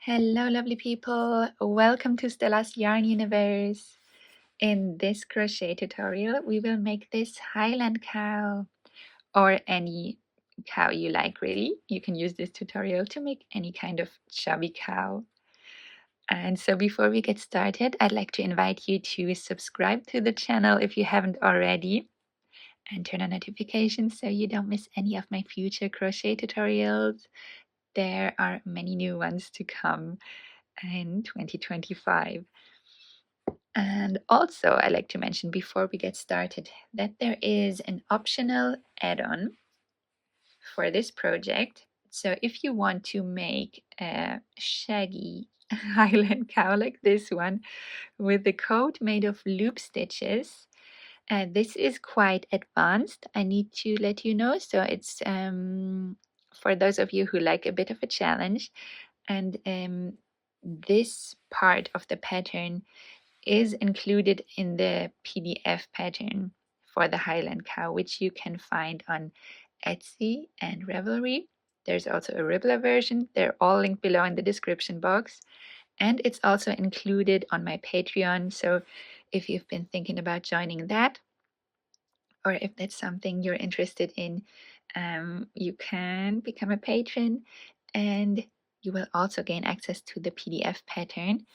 Hello, lovely people. Welcome to Stella's Yarn Universe. In this crochet tutorial, we will make this Highland cow or any cow you like, really. You can use this tutorial to make any kind of chubby cow. And so before we get started, I'd like to invite you to subscribe to the channel if you haven't already and turn on notifications so you don't miss any of my future crochet tutorials. There are many new ones to come in 2025. And also, I like to mention before we get started that there is an optional add-on for this project. So if you want to make a shaggy Highland cow like this one with the coat made of loop stitches, this is quite advanced, I need to let you know. So it's for those of you who like a bit of a challenge. And this part of the pattern is included in the PDF pattern for the Highland cow, which you can find on Etsy and Ribblr. There's also a Ribblr version. They're all linked below in the description box. And it's also included on my Patreon. So if you've been thinking about joining that, or if that's something you're interested in, you can become a patron and you will also gain access to the PDF pattern,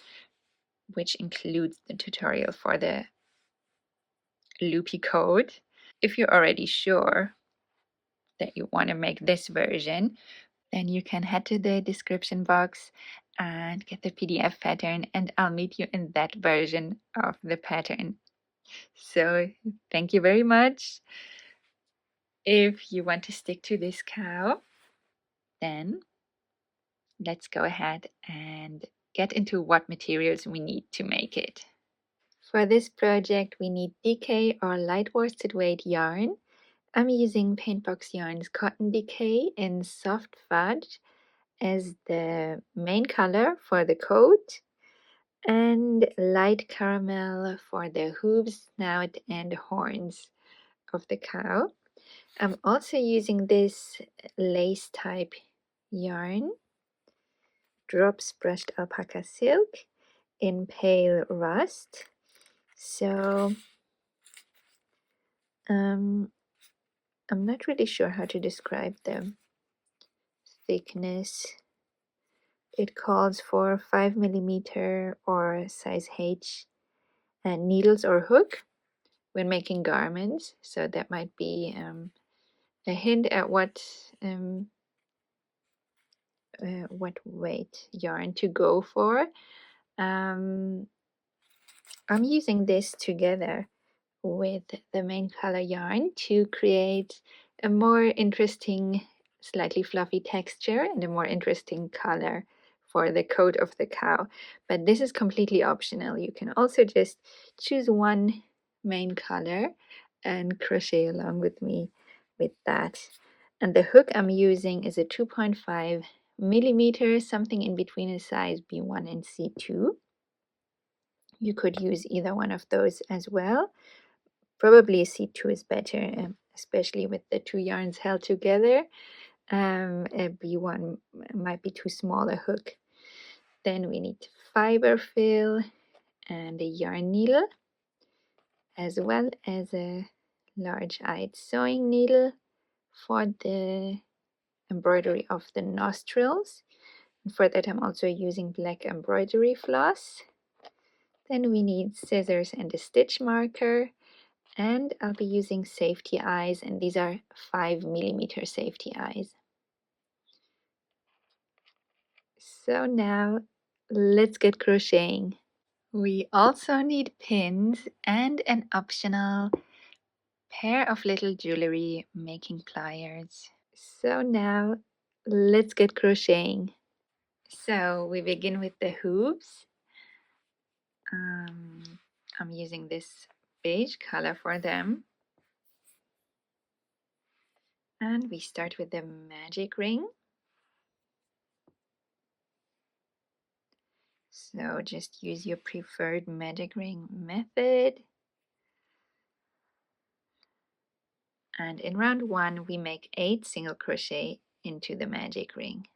which includes the tutorial for the loopy code. If you're already sure that you want to make this version, then you can head to the description box and get the PDF pattern, and I'll meet you in that version of the pattern. So thank you very much. If you want to stick to this cow, then let's go ahead and get into what materials we need to make it. For this project, we need DK or light worsted weight yarn. I'm using Paintbox Yarn's Cotton Decay in Soft Fudge as the main color for the coat, and light caramel for the hooves, snout, and horns of the cow. I'm also using this lace type yarn, Drops Brushed Alpaca Silk in Pale Rust. So I'm not really sure how to describe the thickness. It calls for 5mm or size H needles or hook when making garments. So that might be a hint at what weight yarn to go for. I'm using this together with the main color yarn to create a more interesting, slightly fluffy texture and a more interesting color for the coat of the cow. But this is completely optional. You can also just choose one main color and crochet along with me with that. And the hook I'm using is a 2.5mm, something in between a size B1 and C2. You could use either one of those as well. Probably C2 is better, especially with the two yarns held together. A B1 might be too small a hook. Then we need Fiberfill and a yarn needle, as well as a large-eyed sewing needle for the embroidery of the nostrils. And for that, I'm also using black embroidery floss. Then we need scissors and a stitch marker. And I'll be using safety eyes, and these are 5mm safety eyes. So now let's get crocheting. We also need pins and an optional pair of little jewelry making pliers. So now let's get crocheting. So we begin with the hooves. I'm using this beige color for them. And we start with the magic ring. So just use your preferred magic ring method. And in round 1, we make 8 single crochet into the magic ring.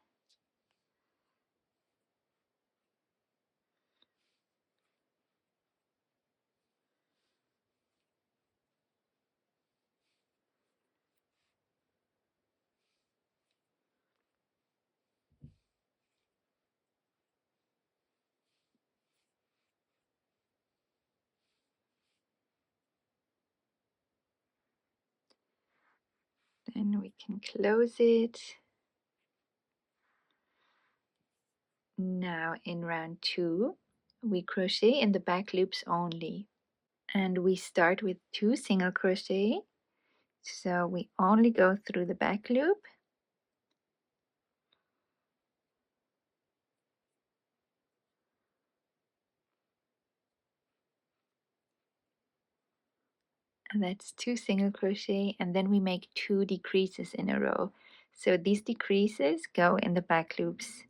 and we can close it. Now in round 2 we crochet in the back loops only, and we start with 2 single crochet, so we only go through the back loop. And that's 2 single crochet, and then we make 2 decreases in a row. So these decreases go in the back loops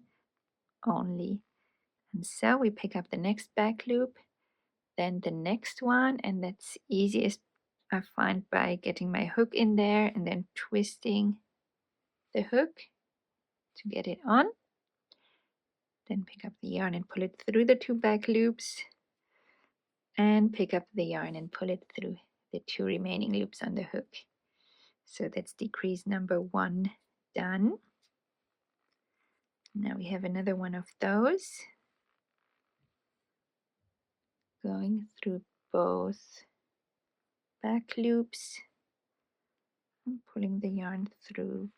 only. And so we pick up the next back loop, then the next one, and that's easiest I find by getting my hook in there and then twisting the hook to get it on. Then pick up the yarn and pull it through the 2 back loops, and pick up the yarn and pull it through the 2 remaining loops on the hook. So that's decrease number 1 done. Now we have another one of those going through both back loops and pulling the yarn through.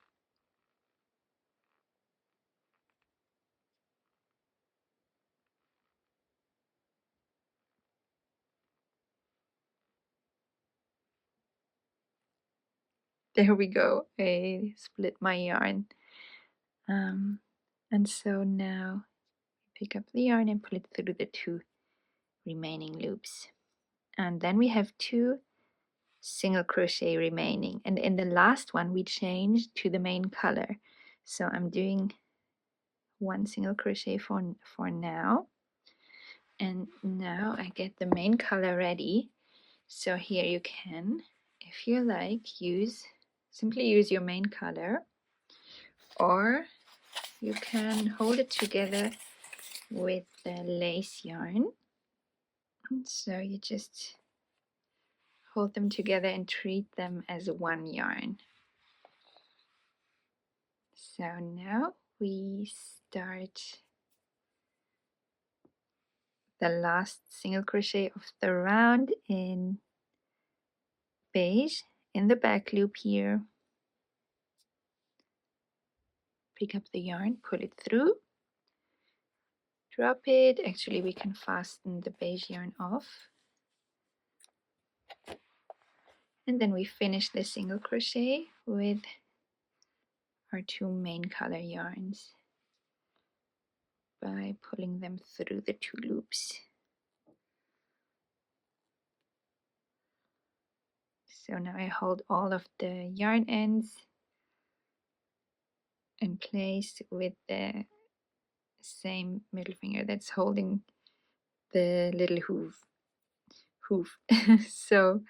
There we go. I split my yarn. And so now pick up the yarn and pull it through the 2 remaining loops. And then we have 2 single crochet remaining. And in the last one, we changed to the main color. So I'm doing 1 single crochet for now. And now I get the main color ready. So here you can, if you like, simply use your main color, or you can hold it together with the lace yarn. And so you just hold them together and treat them as one yarn. So now we start the last single crochet of the round in beige in the back loop here. Pick up the yarn, pull it through, drop it. Actually, we can fasten the beige yarn off. And then we finish the single crochet with our 2 main color yarns by pulling them through the 2 loops. So now I hold all of the yarn ends in place with the same middle finger that's holding the little hoof. So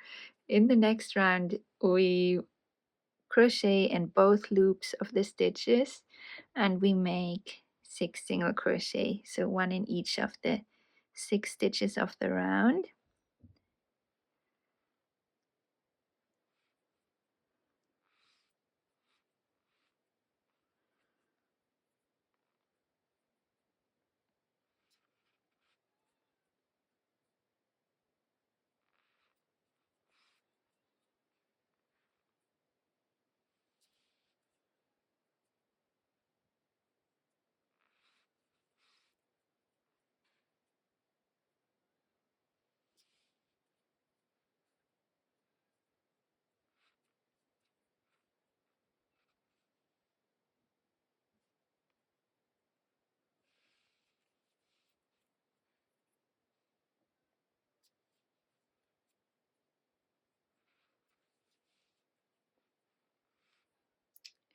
in the next round we crochet in both loops of the stitches, and we make 6 single crochet, so 1 in each of the 6 stitches of the round.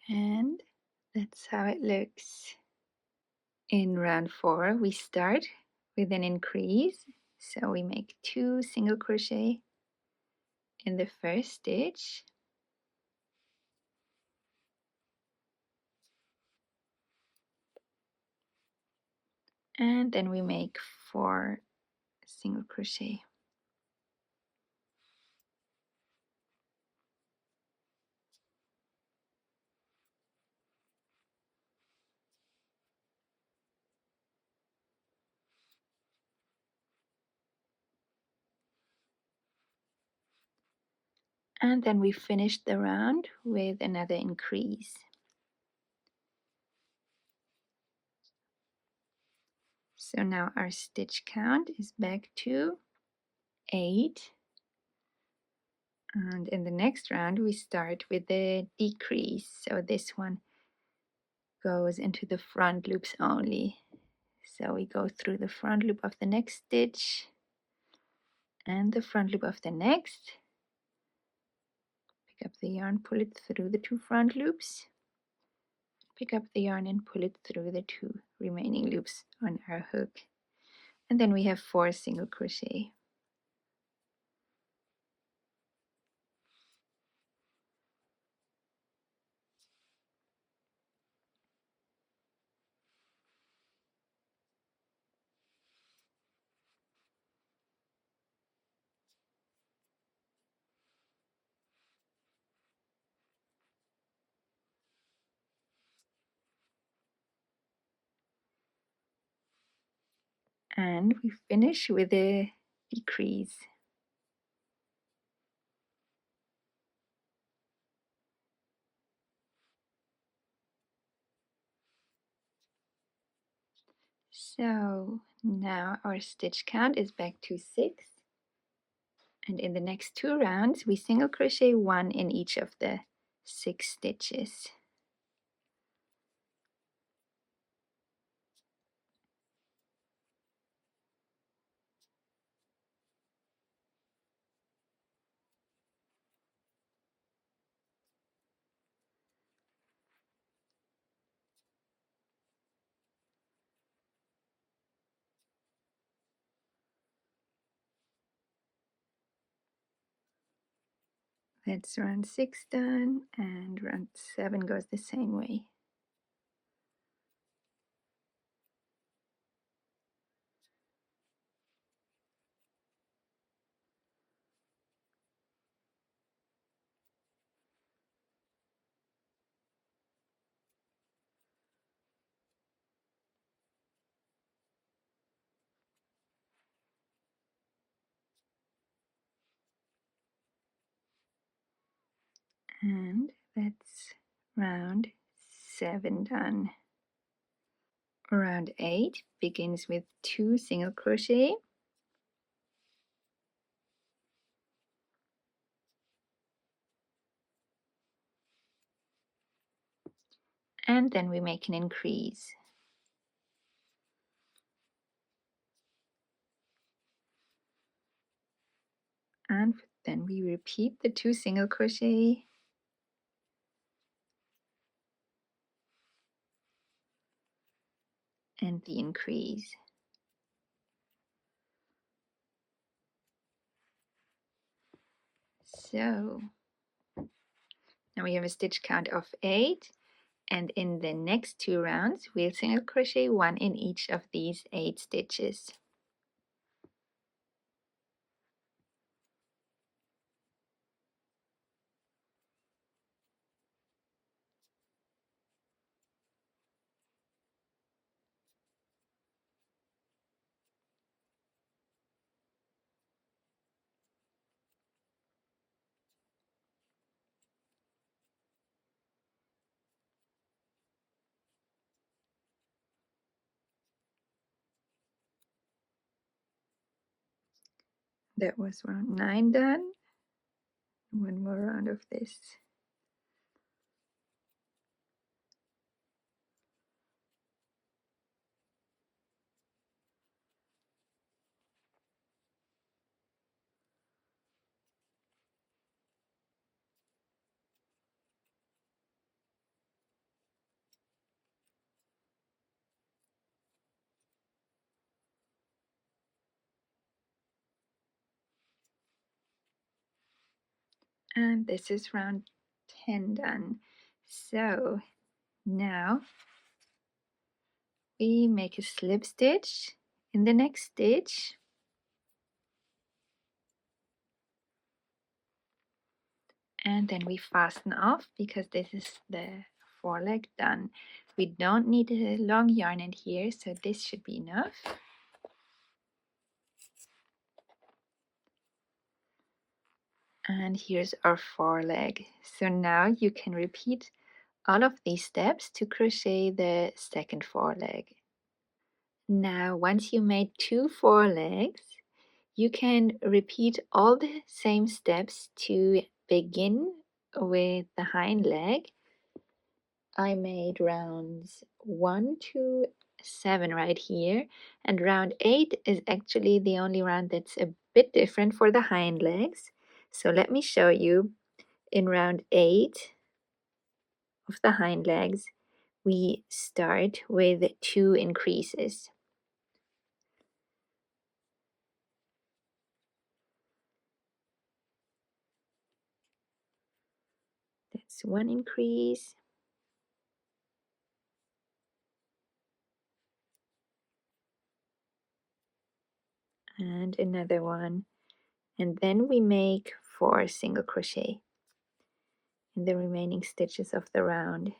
And that's how it looks. In round 4 we start with an increase, so we make 2 single crochet in the first stitch, and then we make 4 single crochet. And then we finished the round with another increase. So now our stitch count is back to 8. And in the next round we start with the decrease. So this one goes into the front loops only. So we go through the front loop of the next stitch and the front loop of the next. Pick up the yarn, pull it through the 2 front loops. Pick up the yarn and pull it through the 2 remaining loops on our hook. And then we have 4 single crochet. And we finish with a decrease. So now our stitch count is back to 6. And in the next 2 rounds, we single crochet 1 in each of the 6 stitches. That's round 6 done, and round 7 goes the same way. And that's round 7 done. Round 8 begins with 2 single crochet, and then we make an increase. And then we repeat the 2 single crochet, and the increase. So now we have a stitch count of 8, and in the next 2 rounds we'll single crochet 1 in each of these 8 stitches. That was round 9 done. One more round of this. And this is round 10 done. So now we make a slip stitch in the next stitch, and then we fasten off because this is the foreleg done. We don't need a long yarn end here, so this should be enough. And here's our foreleg. So now you can repeat all of these steps to crochet the second foreleg. Now, once you made 2 forelegs, you can repeat all the same steps to begin with the hind leg. I made rounds 1 to 7 right here, and round 8 is actually the only round that's a bit different for the hind legs. So let me show you. In round 8 of the hind legs, we start with 2 increases. That's 1 increase. And another one. And then we make 4 single crochet in the remaining stitches of the round.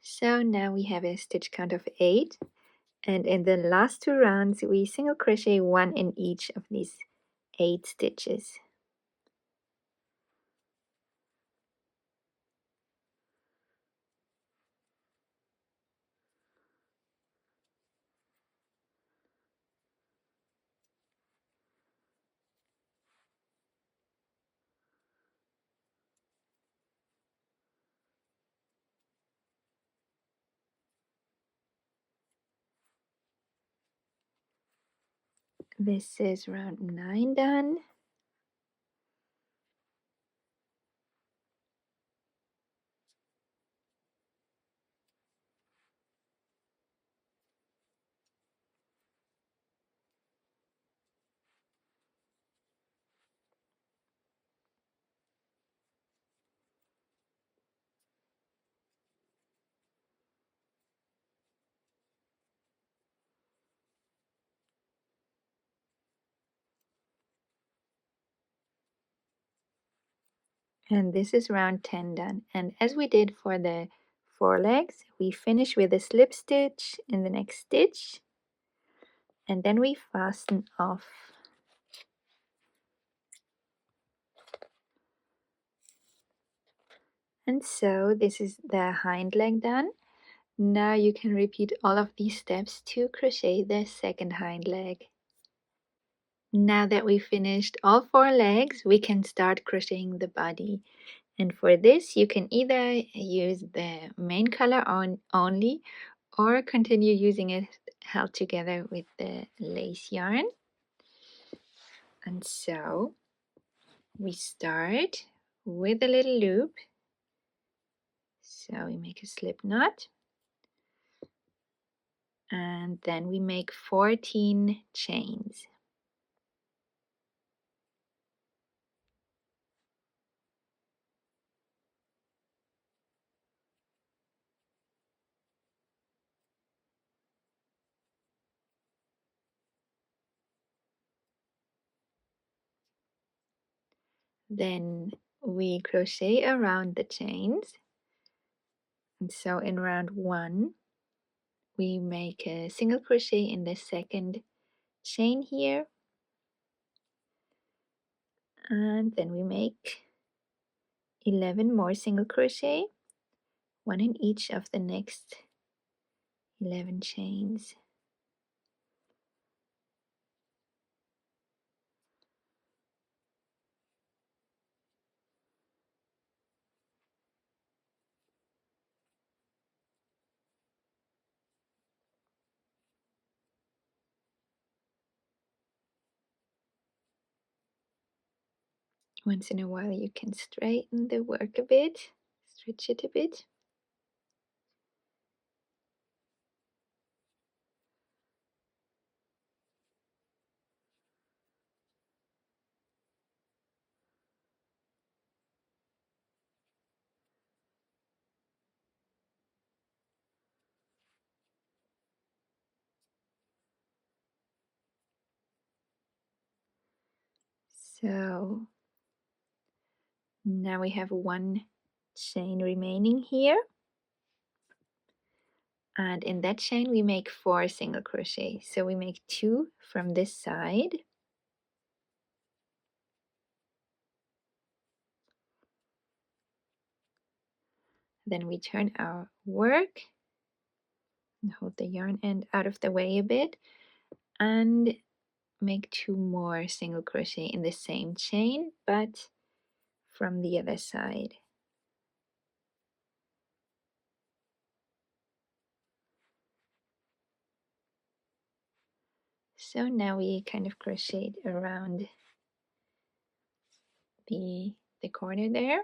So now we have a stitch count of 8, and in the last 2 rounds we single crochet 1 in each of these 8 stitches. This is round 9 done. And this is round 10 done. And as we did for the forelegs, we finish with a slip stitch in the next stitch, and then we fasten off. And so this is the hind leg done. Now you can repeat all of these steps to crochet the second hind leg. Now that we finished all 4 legs, we can start crocheting the body. And for this, you can either use the main color on only, or continue using it held together with the lace yarn. And so we start with a little loop. So we make a slip knot, and then we make 14 chains. Then we crochet around the chains. And so in round 1, we make a single crochet in the second chain here, and then we make 11 more single crochet, 1 in each of the next 11 chains. Once in a while you can straighten the work a bit, stretch it a bit. So Now we have one chain remaining here, and in that chain we make 4 single crochet. So we make 2 from this side, then we turn our work and hold the yarn end out of the way a bit and make 2 more single crochet in the same chain but from the other side. So now we kind of crocheted around the corner there.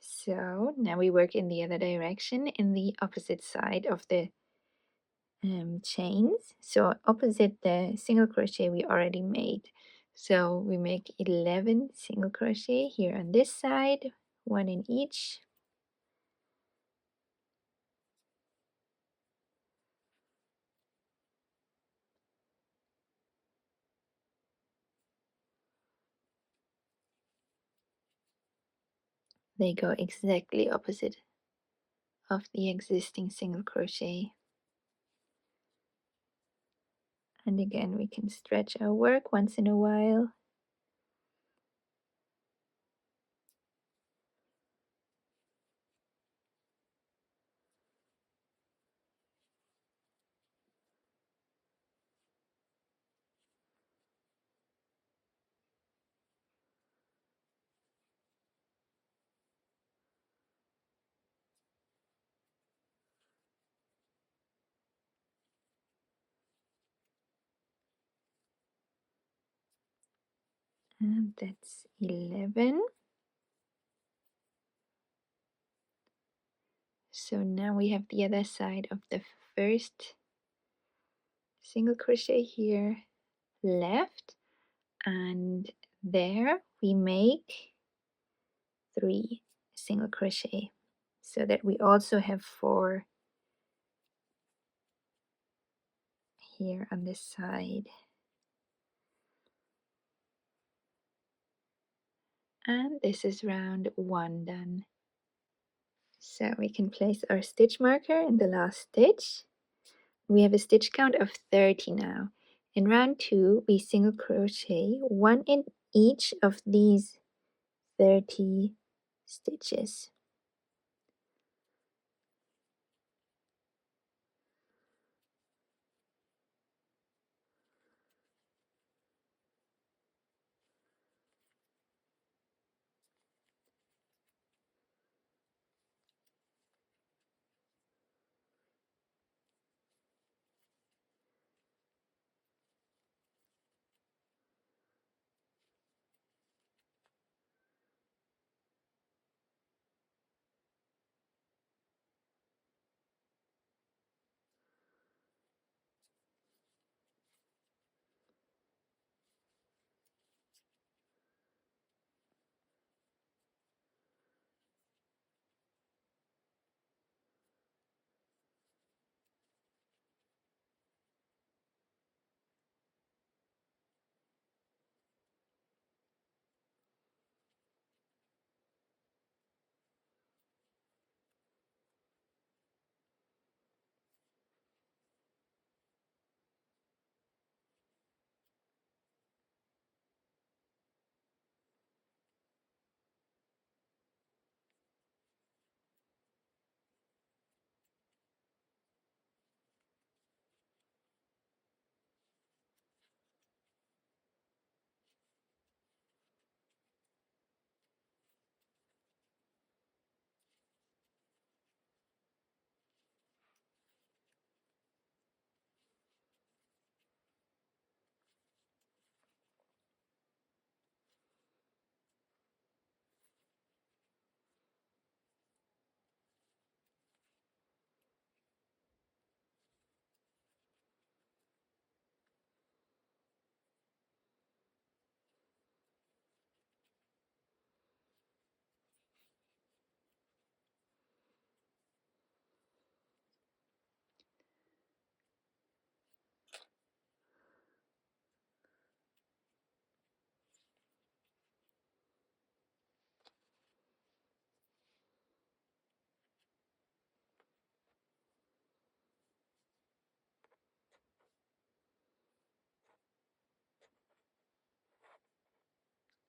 So now we work in the other direction, in the opposite side of the chains. So opposite the single crochet we already made. So we make 11 single crochet here on this side, 1 in each. They go exactly opposite of the existing single crochet. And again, we can stretch our work once in a while. And that's 11. So now we have the other side of the first single crochet here left, and there we make 3 single crochet so that we also have 4 here on this side. And this is round 1 done. So we can place our stitch marker in the last stitch. We have a stitch count of 30 now. In round 2 we single crochet 1 in each of these 30 stitches.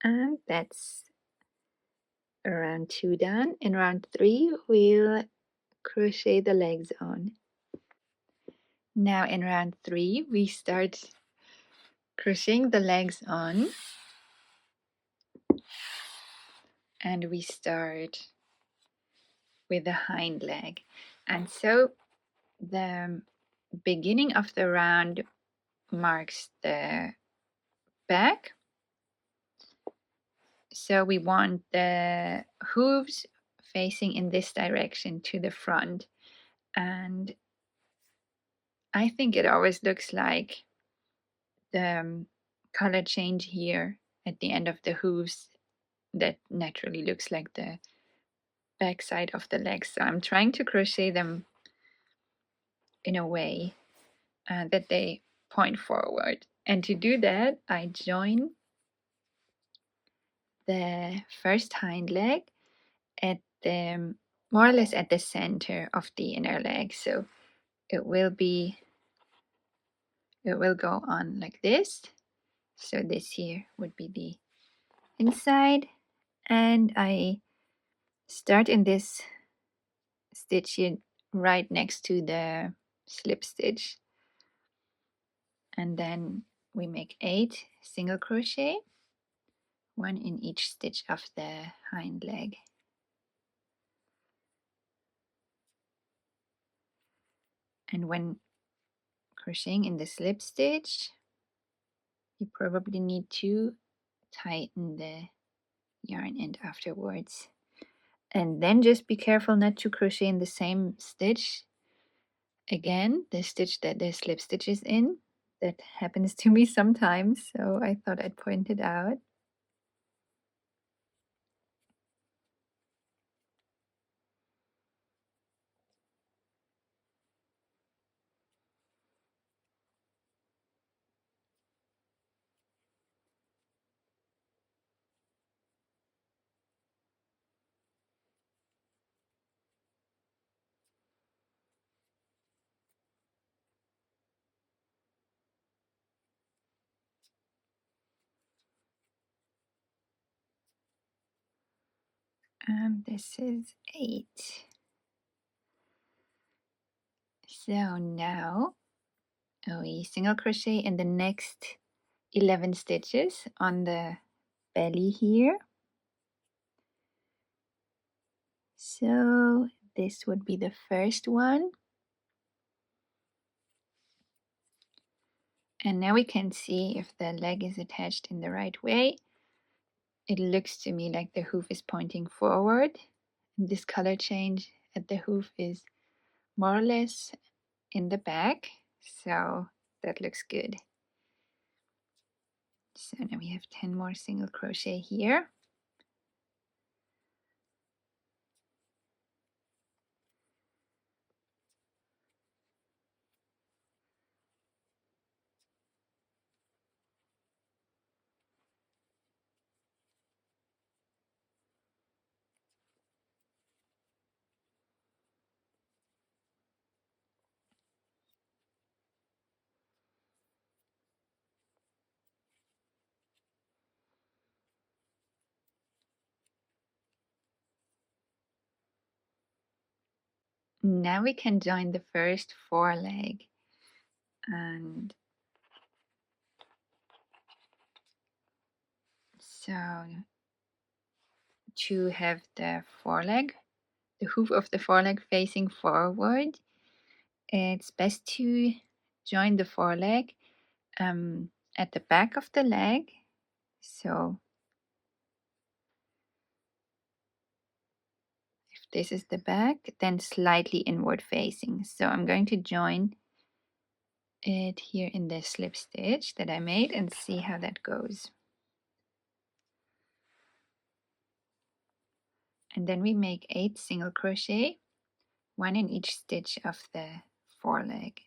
And that's round 2 done. In round 3 we'll crochet the legs on. Now in round 3 we start crocheting the legs on, and we start with the hind leg. And so the beginning of the round marks the back. So we want the hooves facing in this direction to the front. And I think it always looks like the color change here at the end of the hooves that naturally looks like the back side of the legs. So I'm trying to crochet them in a way that they point forward. And to do that, I join the first hind leg at the more or less at the center of the inner leg. So it will go on like this. So this here would be the inside, and I start in this stitch here right next to the slip stitch, and then we make 8 single crochet, 1 in each stitch of the hind leg. And when crocheting in the slip stitch, you probably need to tighten the yarn end afterwards. And then just be careful not to crochet in the same stitch again, the stitch that the slip stitch is in. That happens to me sometimes, so I thought I'd point it out. This is 8. So now we single crochet in the next 11 stitches on the belly here. So this would be the first one. And now we can see if the leg is attached in the right way. It looks to me like the hoof is pointing forward. And this color change at the hoof is more or less in the back. So that looks good. So now we have 10 more single crochet here. Now we can join the first foreleg, and so to have the foreleg, the hoof of the foreleg facing forward, it's best to join the foreleg at the back of the leg. So if this is the back, then slightly inward facing. So I'm going to join it here in the slip stitch that I made and see how that goes. And then we make 8 single crochet, 1 in each stitch of the foreleg.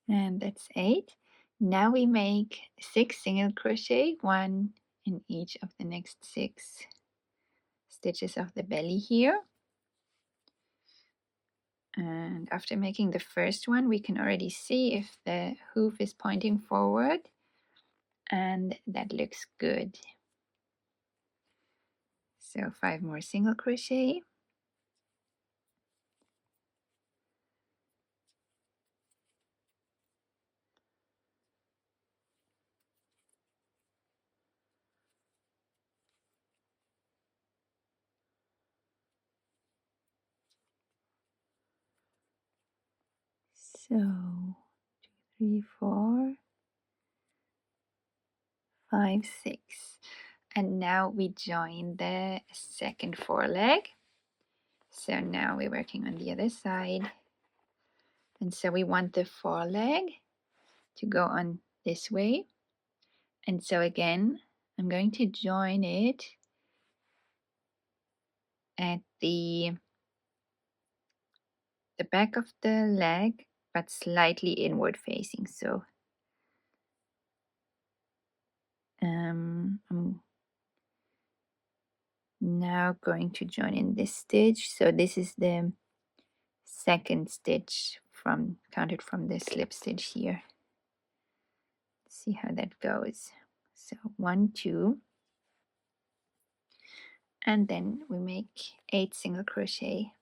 And that's 8. Now we make 6 single crochet, 1 in each of the next 6 stitches of the belly here. And after making the first one, we can already see if the hoof is pointing forward, and that looks good. So 5 more single crochet. So 2, 3, 4, 5, 6. And now we join the second foreleg. So now we're working on the other side. And so we want the foreleg to go on this way. And so again, I'm going to join it at the back of the leg, but slightly inward facing. So I'm now going to join in this stitch. So this is the second stitch counted from the slip stitch here. Let's see how that goes. So 1, 2, and then we make 8 single crochet.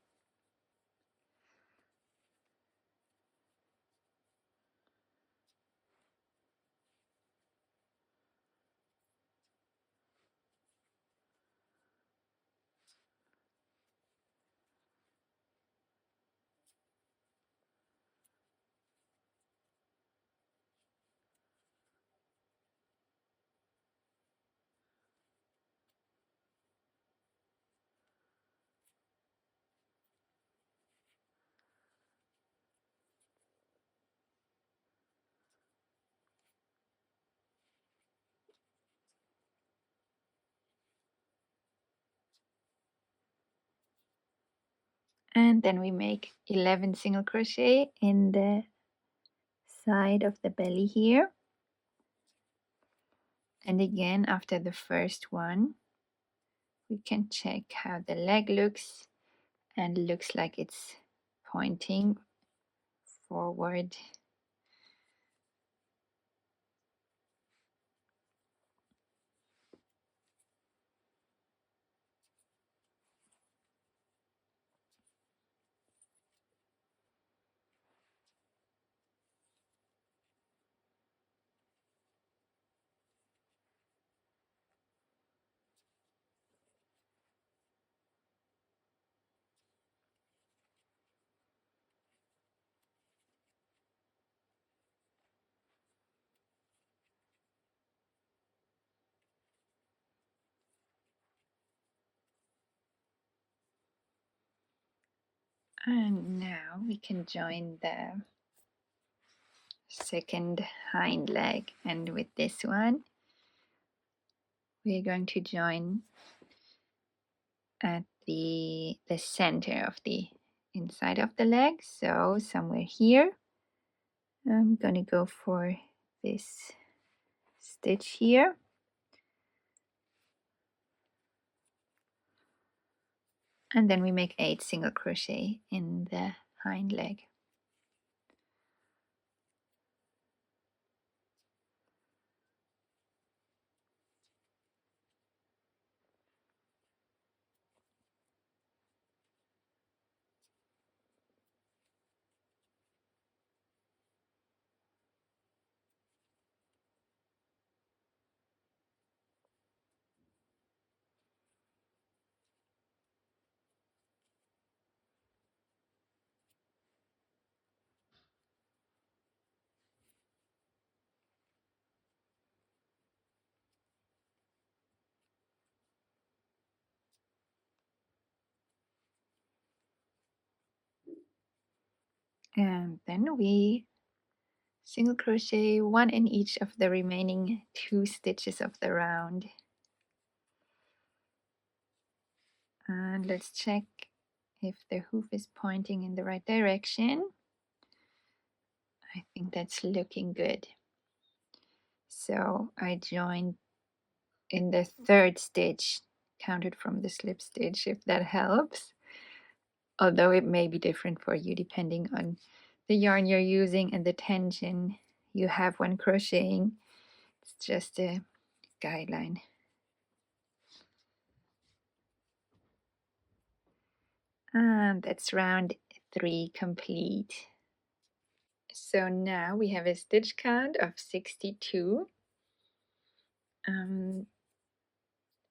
And then we make 11 single crochet in the side of the belly here. And again, after the first one, we can check how the leg looks, and looks like it's pointing forward. And now we can join the second hind leg, and with this one we're going to join at the center of the inside of the leg, so somewhere here. I'm gonna go for this stitch here, and then we make 8 single crochet in the hind leg. And then we single crochet 1 in each of the remaining 2 stitches of the round. And let's check if the hoof is pointing in the right direction. I think that's looking good. So I joined in the third stitch, counted from the slip stitch, if that helps. Although it may be different for you depending on the yarn you're using and the tension you have when crocheting. It's just a guideline. And that's round 3 complete. So now we have a stitch count of 62.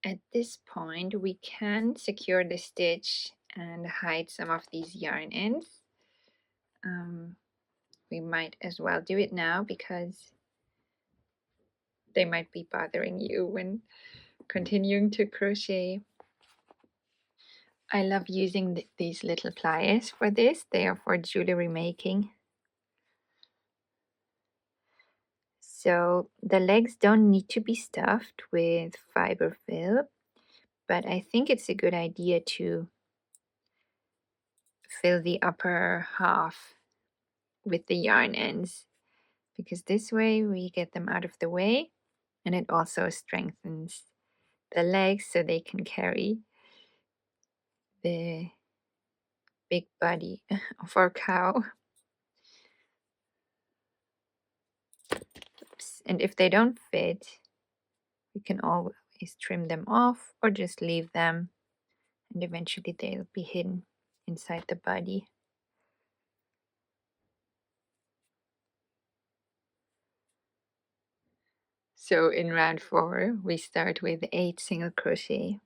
At this point we can secure the stitch and hide some of these yarn ends. We might as well do it now because they might be bothering you when continuing to crochet. I love using these little pliers for this. They are for jewelry making. So the legs don't need to be stuffed with Fiberfill, but I think it's a good idea to fill the upper half with the yarn ends, because this way we get them out of the way and it also strengthens the legs so they can carry the big body of our cow. Oops. And if they don't fit, we can always trim them off or just leave them, and eventually they'll be hidden inside the body. So in round 4 we start with 8 single crochet.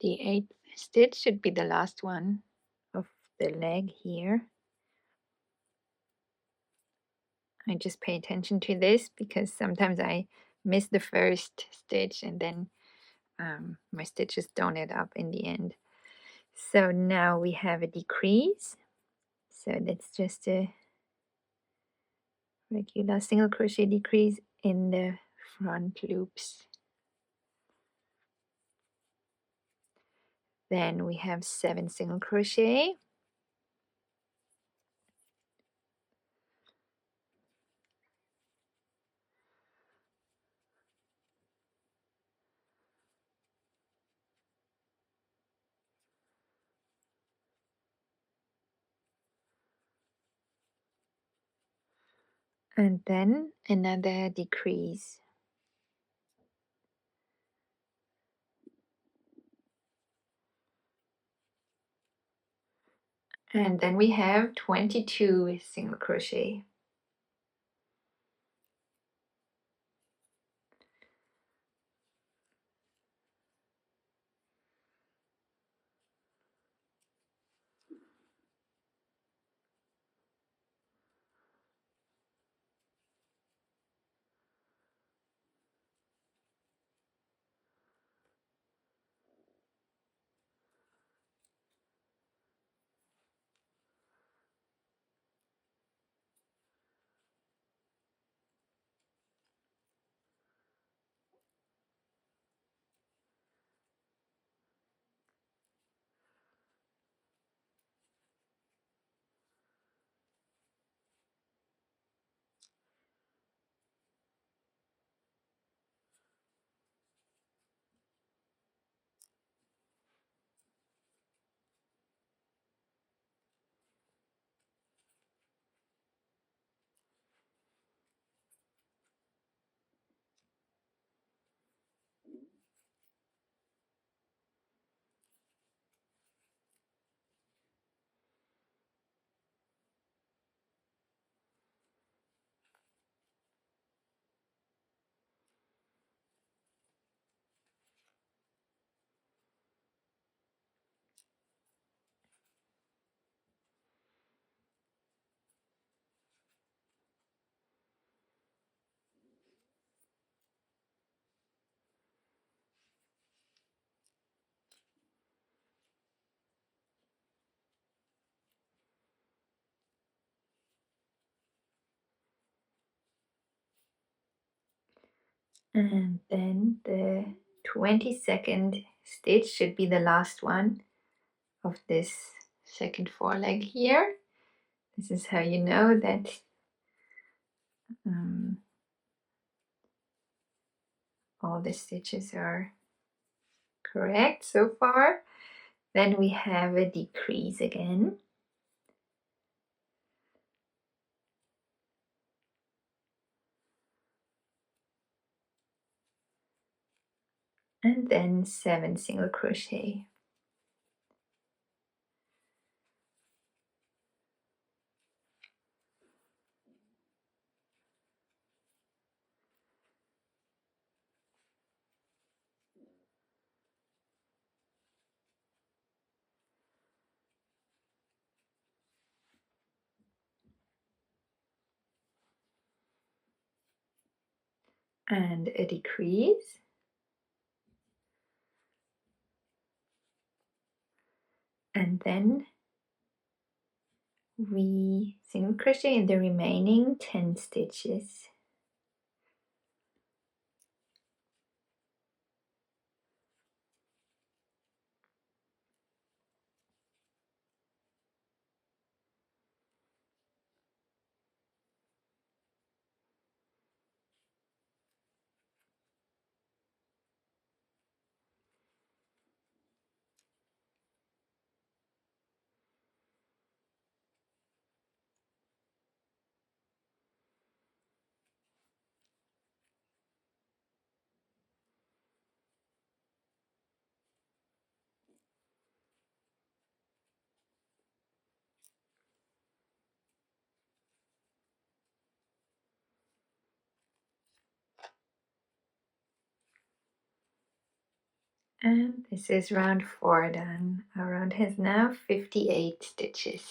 The 8th stitch should be the last one of the leg here. I just pay attention to this because sometimes I miss the first stitch and then my stitches don't add up in the end. So now we have a decrease. So that's just a regular single crochet decrease in the front loops. Then we have 7 single crochet. And then another decrease. And then we have 22 single crochet. And then the 22nd stitch should be the last one of this second foreleg here. This is how you know that all the stitches are correct so far. Then we have a decrease again. And then 7 single crochet. And a decrease. And then we single crochet in the remaining 10 stitches. And this is round 4 done. Our round has now 58 stitches.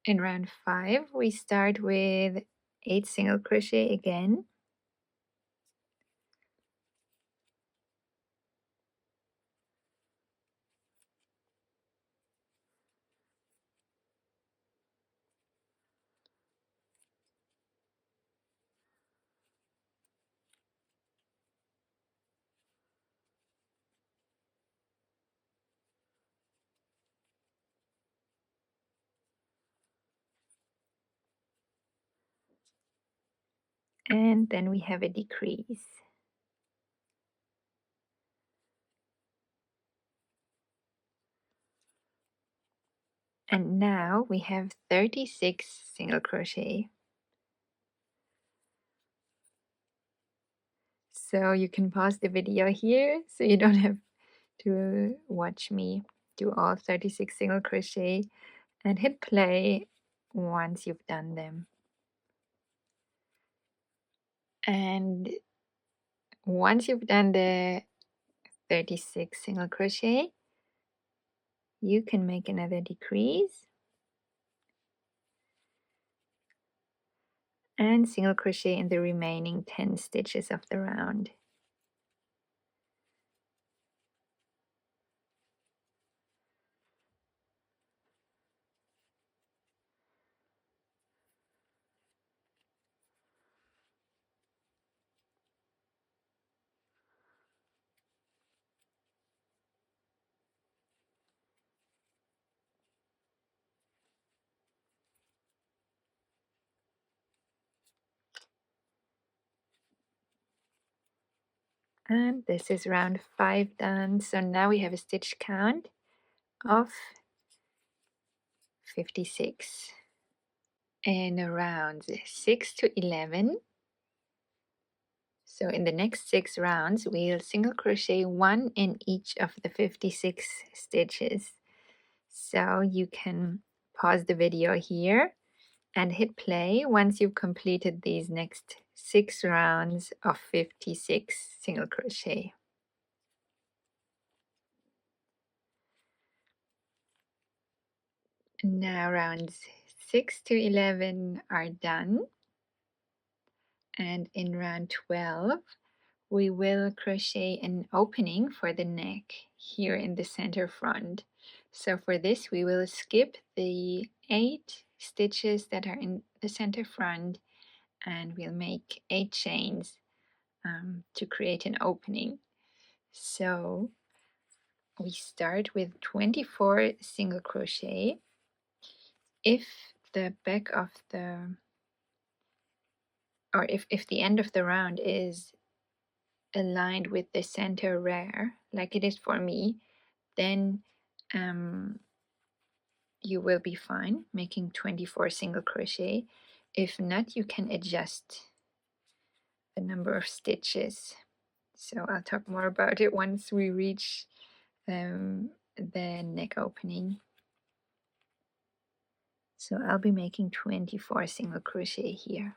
In round 5, we start with 8 single crochet again. And then we have a decrease. And now we have 36 single crochet. So you can pause the video here so you don't have to watch me do all 36 single crochet, and hit play once you've done them. And once you've done the 36 single crochet, you can make another decrease and single crochet in the remaining 10 stitches of the round. And this is round 5 done. So now we have a stitch count of 56. And rounds 6 to 11. So in the next 6 rounds, we'll single crochet 1 in each of the 56 stitches. So you can pause the video here and hit play once you've completed these next 6 rounds of 56 single crochet. Now rounds 6 to 11 are done, and in round 12 we will crochet an opening for the neck here in the center front. So for this we will skip the 8 stitches that are in the center front and we'll make 8 chains to create an opening. So we start with 24 single crochet. If the back of the, or if the end of the round is aligned with the center rear, like it is for me, then you will be fine making 24 single crochet. If not, you can adjust the number of stitches. So I'll talk more about it once we reach the neck opening. So I'll be making 24 single crochet here.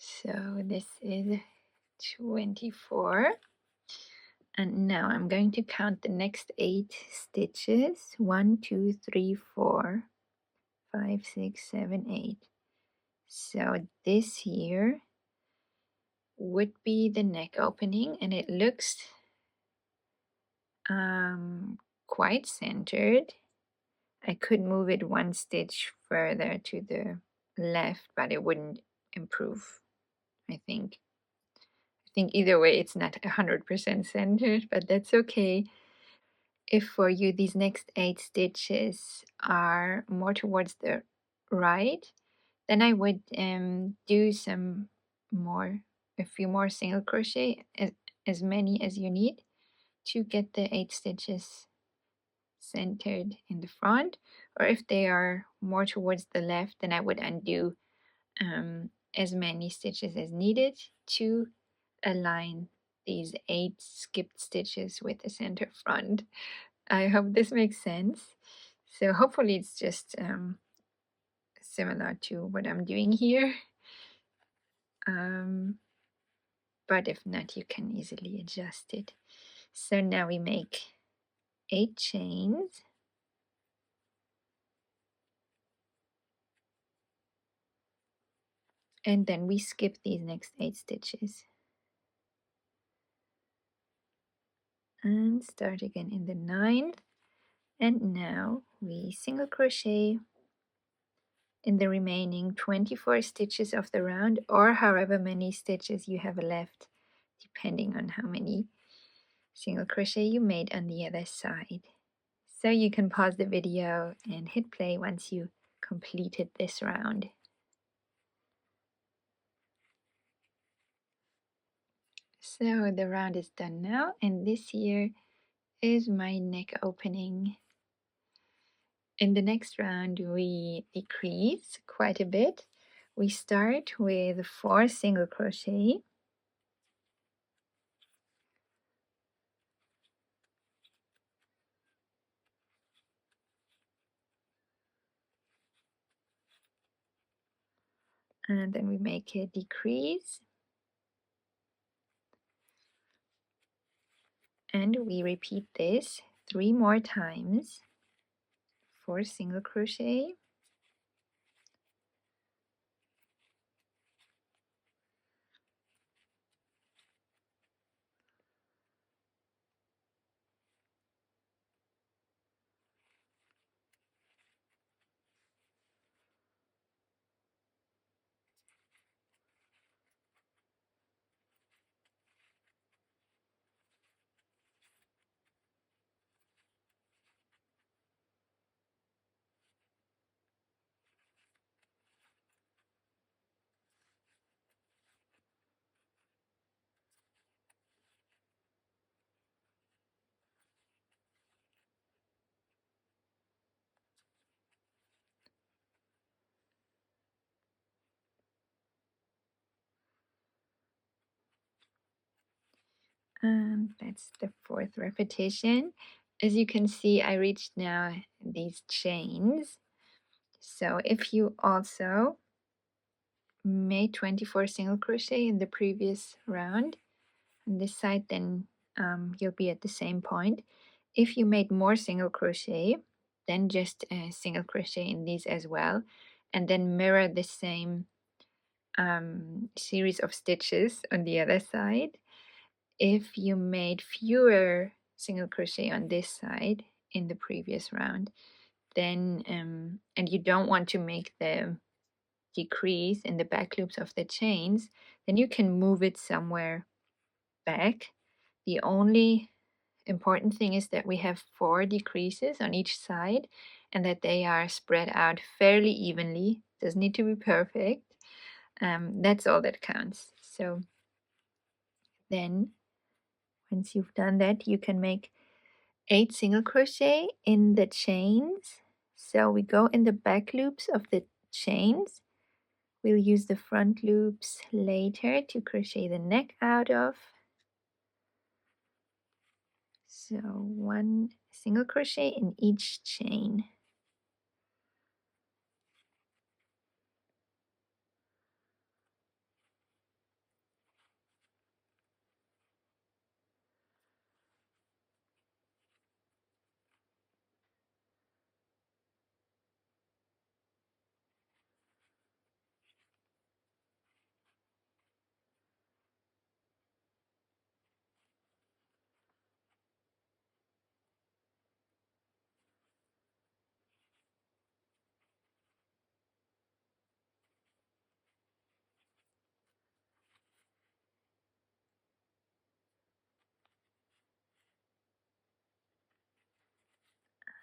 So this is 24. And now I'm going to count the next 8 stitches. 1, 2, 3, 4, 5, 6, 7, 8. So this here would be the neck opening, and it looks quite centered. I could move it 1 stitch further to the left, but it wouldn't improve, I think. I think either way it's not 100% centered, but that's okay. If for you these next 8 stitches are more towards the right, then I would do a few more single crochet, as many as you need to get the 8 stitches centered in the front. Or if they are more towards the left, then I would undo as many stitches as needed to align these 8 skipped stitches with the center front. I hope this makes sense. So hopefully it's just similar to what I'm doing here. But if not, you can easily adjust it. So now we make 8 chains. And then we skip these next 8 stitches. And start again in the 9th. And now we single crochet in the remaining 24 stitches of the round, or however many stitches you have left, depending on how many single crochet you made on the other side. So you can pause the video and hit play once you completed this round. So the round is done now, and this here is my neck opening. In the next round we decrease quite a bit. We start with 4 single crochet, and then we make a decrease, and we repeat this 3 more times. 4 single crochet, And that's the fourth repetition. As you can see, I reached now these chains. So if you also made 24 single crochet in the previous round on this side, then you'll be at the same point. If you made more single crochet, then just single crochet in these as well, and then mirror the same series of stitches on the other side. If you made fewer single crochet on this side in the previous round, then and you don't want to make the decrease in the back loops of the chains, then you can move it somewhere back. The only important thing is that we have 4 decreases on each side and that they are spread out fairly evenly. Doesn't need to be perfect. That's all that counts. So then once you've done that, you can make 8 single crochet in the chains. So we go in the back loops of the chains. We'll use the front loops later to crochet the neck out of. So 1 single crochet in each chain.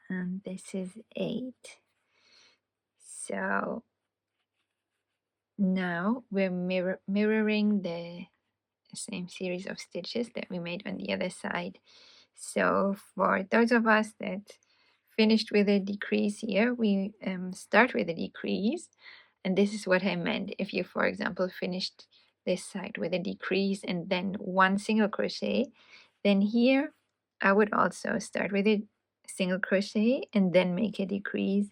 And this is 8. So now we're mirroring the same series of stitches that we made on the other side. So for those of us that finished with a decrease here, we start with a decrease, and this is what I meant. If you, for example, finished this side with a decrease and then 1 single crochet, then here I would also start with a single crochet and then make a decrease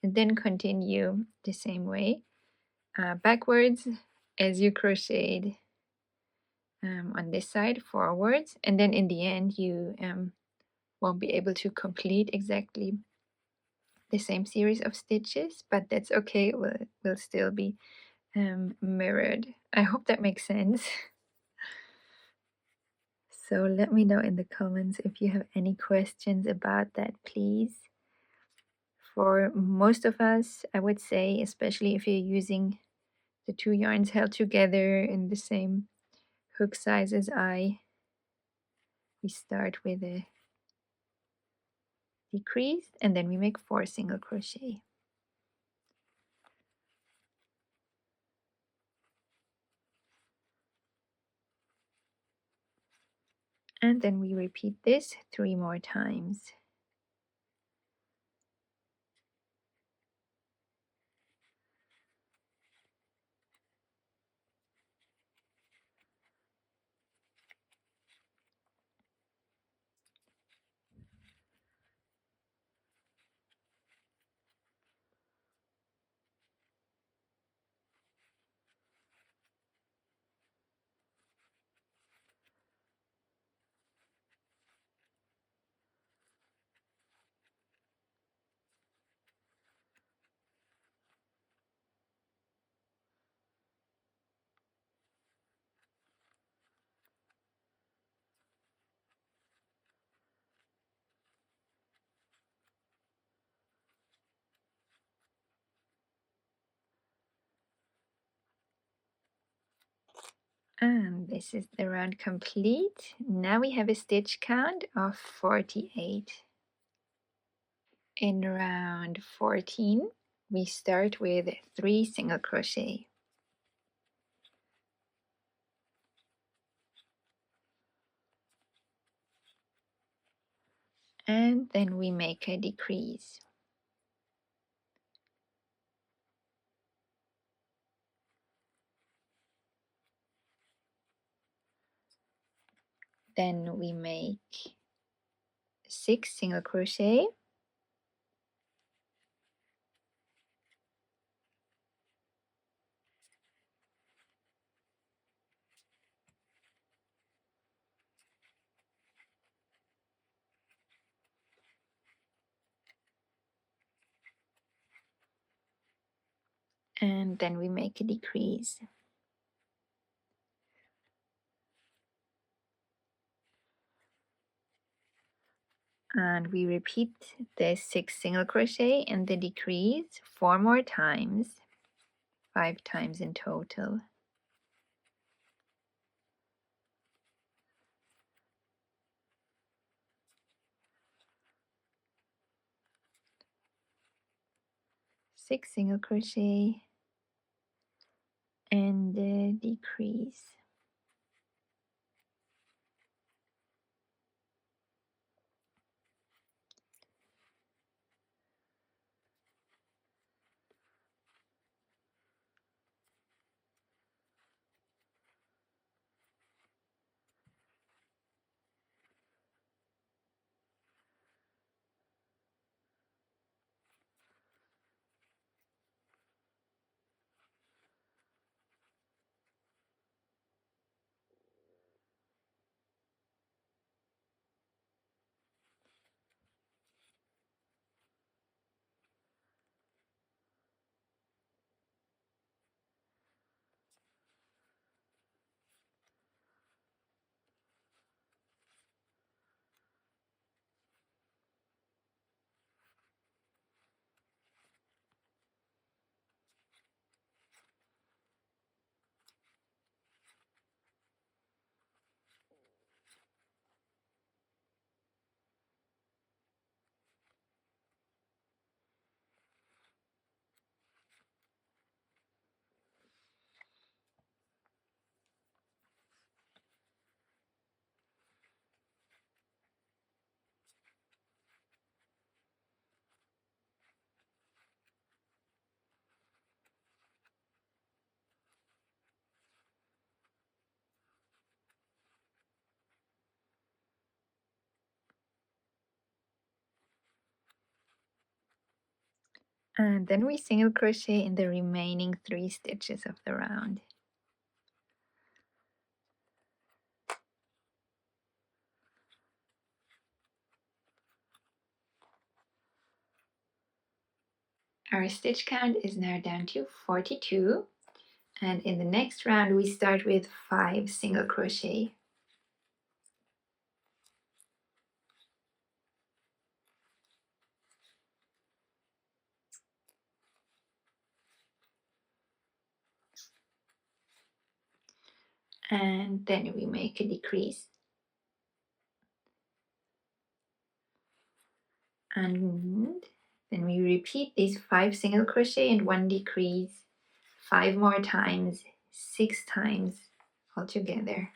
and then continue the same way backwards as you crocheted on this side forwards, and then in the end you won't be able to complete exactly the same series of stitches, but that's okay. It will still be mirrored. I hope that makes sense. So let me know in the comments if you have any questions about that, please. For most of us, I would say, especially if you're using the 2 yarns held together in the same hook size as we start with a decrease and then we make 4 single crochet. And then we repeat this 3 more times. And this is the round complete. Now we have a stitch count of 48. In round 14, we start with 3 single crochet. And then we make a decrease. then we make 6 single crochet, and then we make a decrease. And we repeat the 6 single crochet and the decrease 4 more times, 5 times in total. Six single crochet and the decrease. And then we single crochet in the remaining 3 stitches of the round. Our stitch count is now down to 42, and in the next round we start with 5 single crochet. And then we make a decrease. And then we repeat these 5 single crochet and 1 decrease 5 more times, 6 times altogether.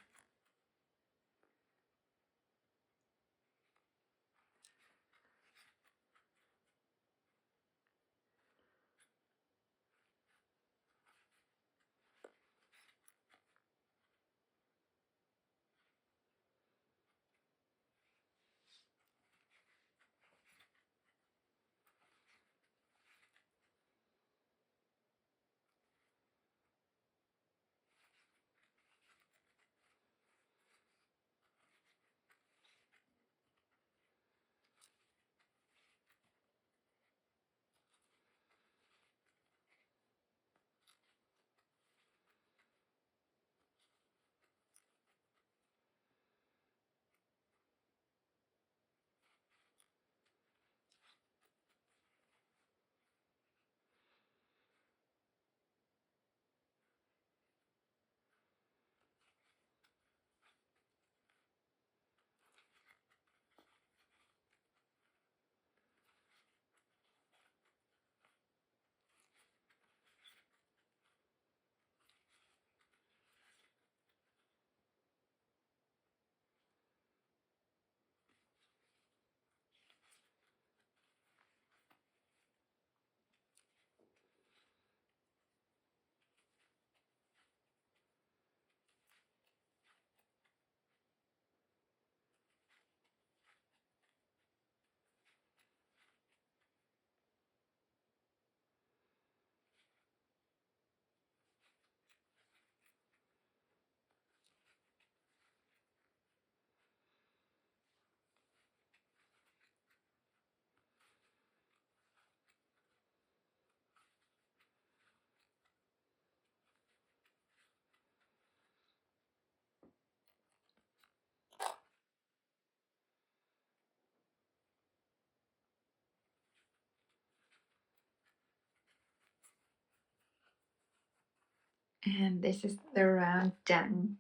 And this is the round done.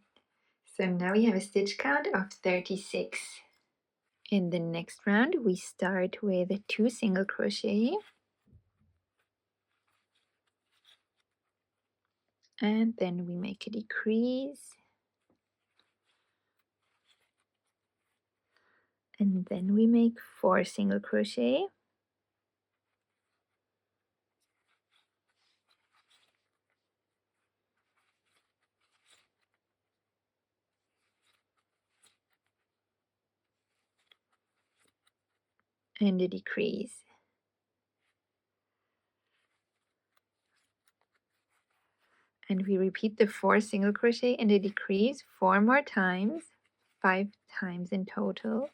So now we have a stitch count of 36. In the next round we start with 2 single crochet and then we make a decrease and then we make 4 single crochet and a decrease. And we repeat the 4 single crochet and a decrease 4 more times, 5 times in total.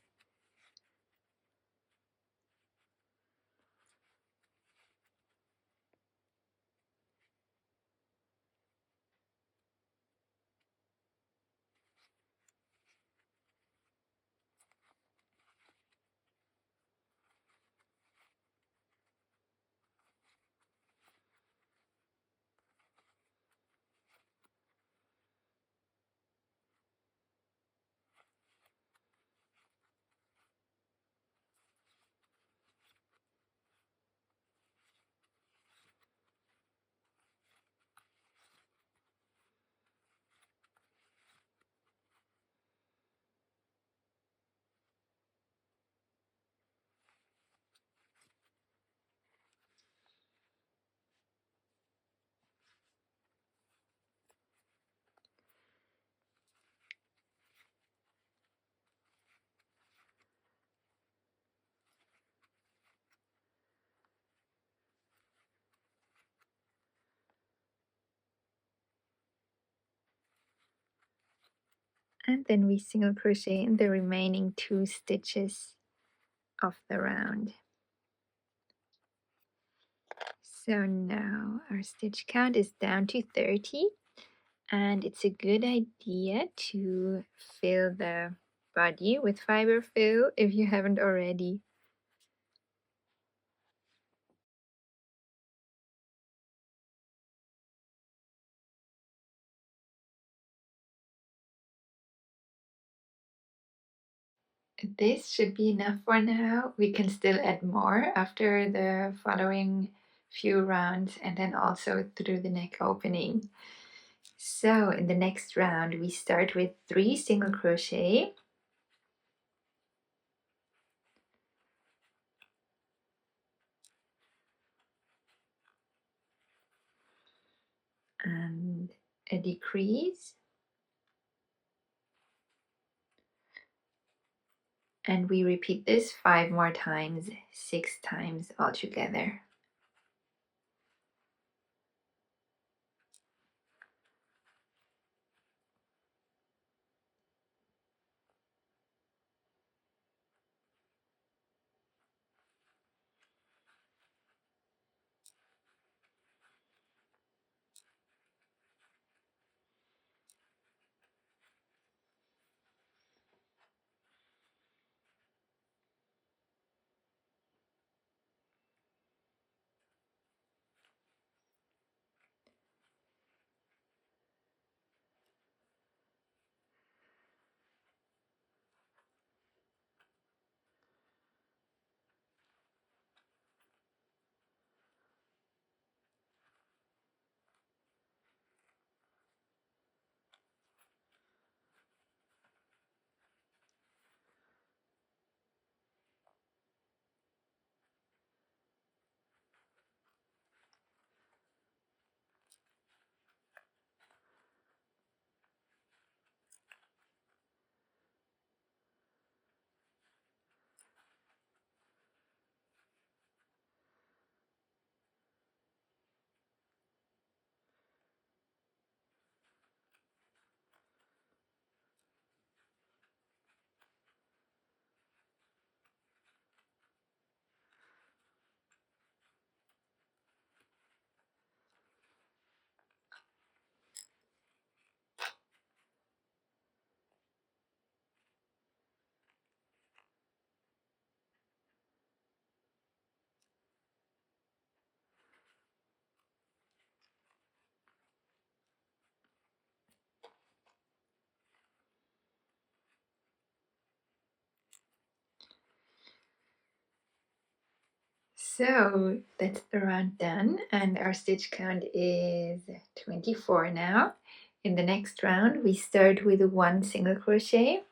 And then we single crochet in the remaining 2 stitches of the round. So now our stitch count is down to 30 and it's a good idea to fill the body with Fiberfill if you haven't already. This should be enough for now. We can still add more after the following few rounds and then also through the neck opening. So in the next round we start with 3 single crochet and a decrease, and we repeat this 5 more times, 6 times altogether. So that's the round done, and our stitch count is 24 now. In the next round we start with 1 single crochet,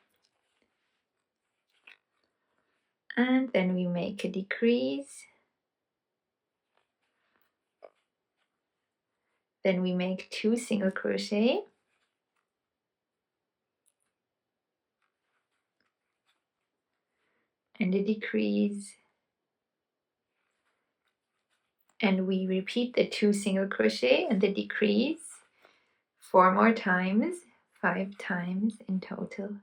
and then we make a decrease, then we make 2 single crochet, and a decrease, and we repeat the 2 single crochet and the decrease 4 more times, 5 times in total.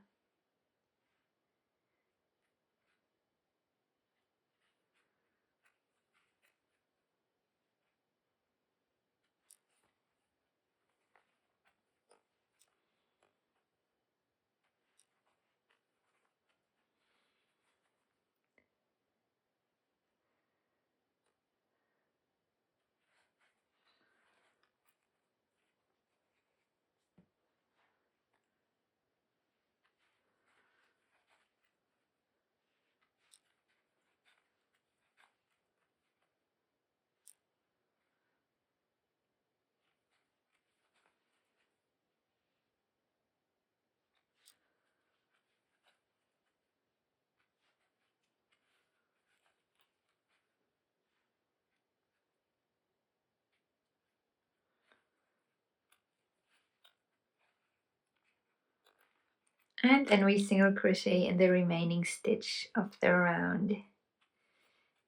And then we single crochet in the remaining stitch of the round.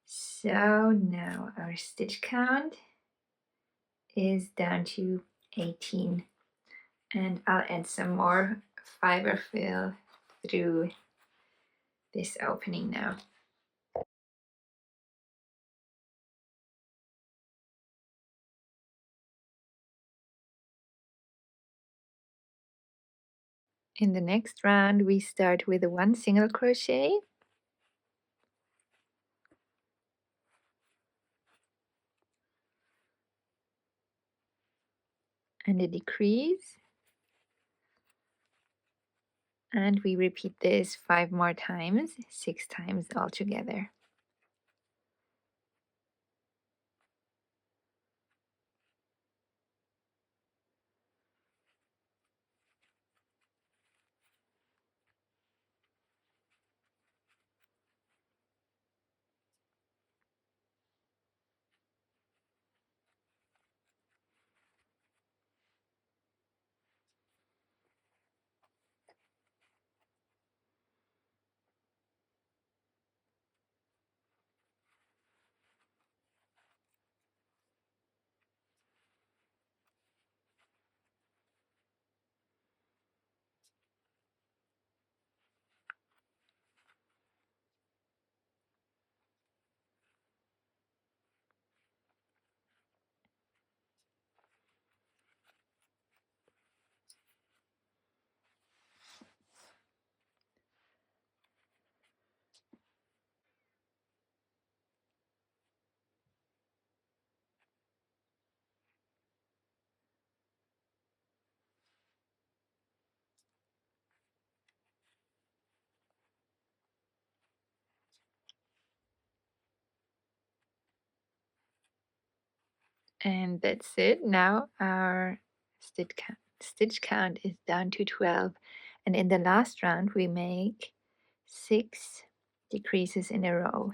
So now our stitch count is down to 18, and I'll add some more Fiberfill through this opening now. In the next round we start with 1 single crochet, and a decrease, and we repeat this 5 more times, 6 times altogether. And that's it. Now our stitch count is down to 12. And in the last round, we make 6 decreases in a row.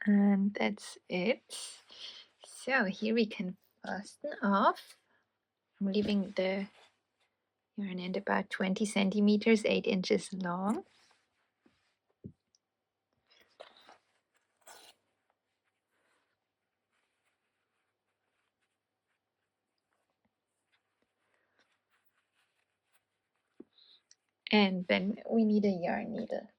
And that's it. So here we can fasten off. I'm leaving the yarn end about 20 centimeters, 8 inches long. And then we need a yarn needle.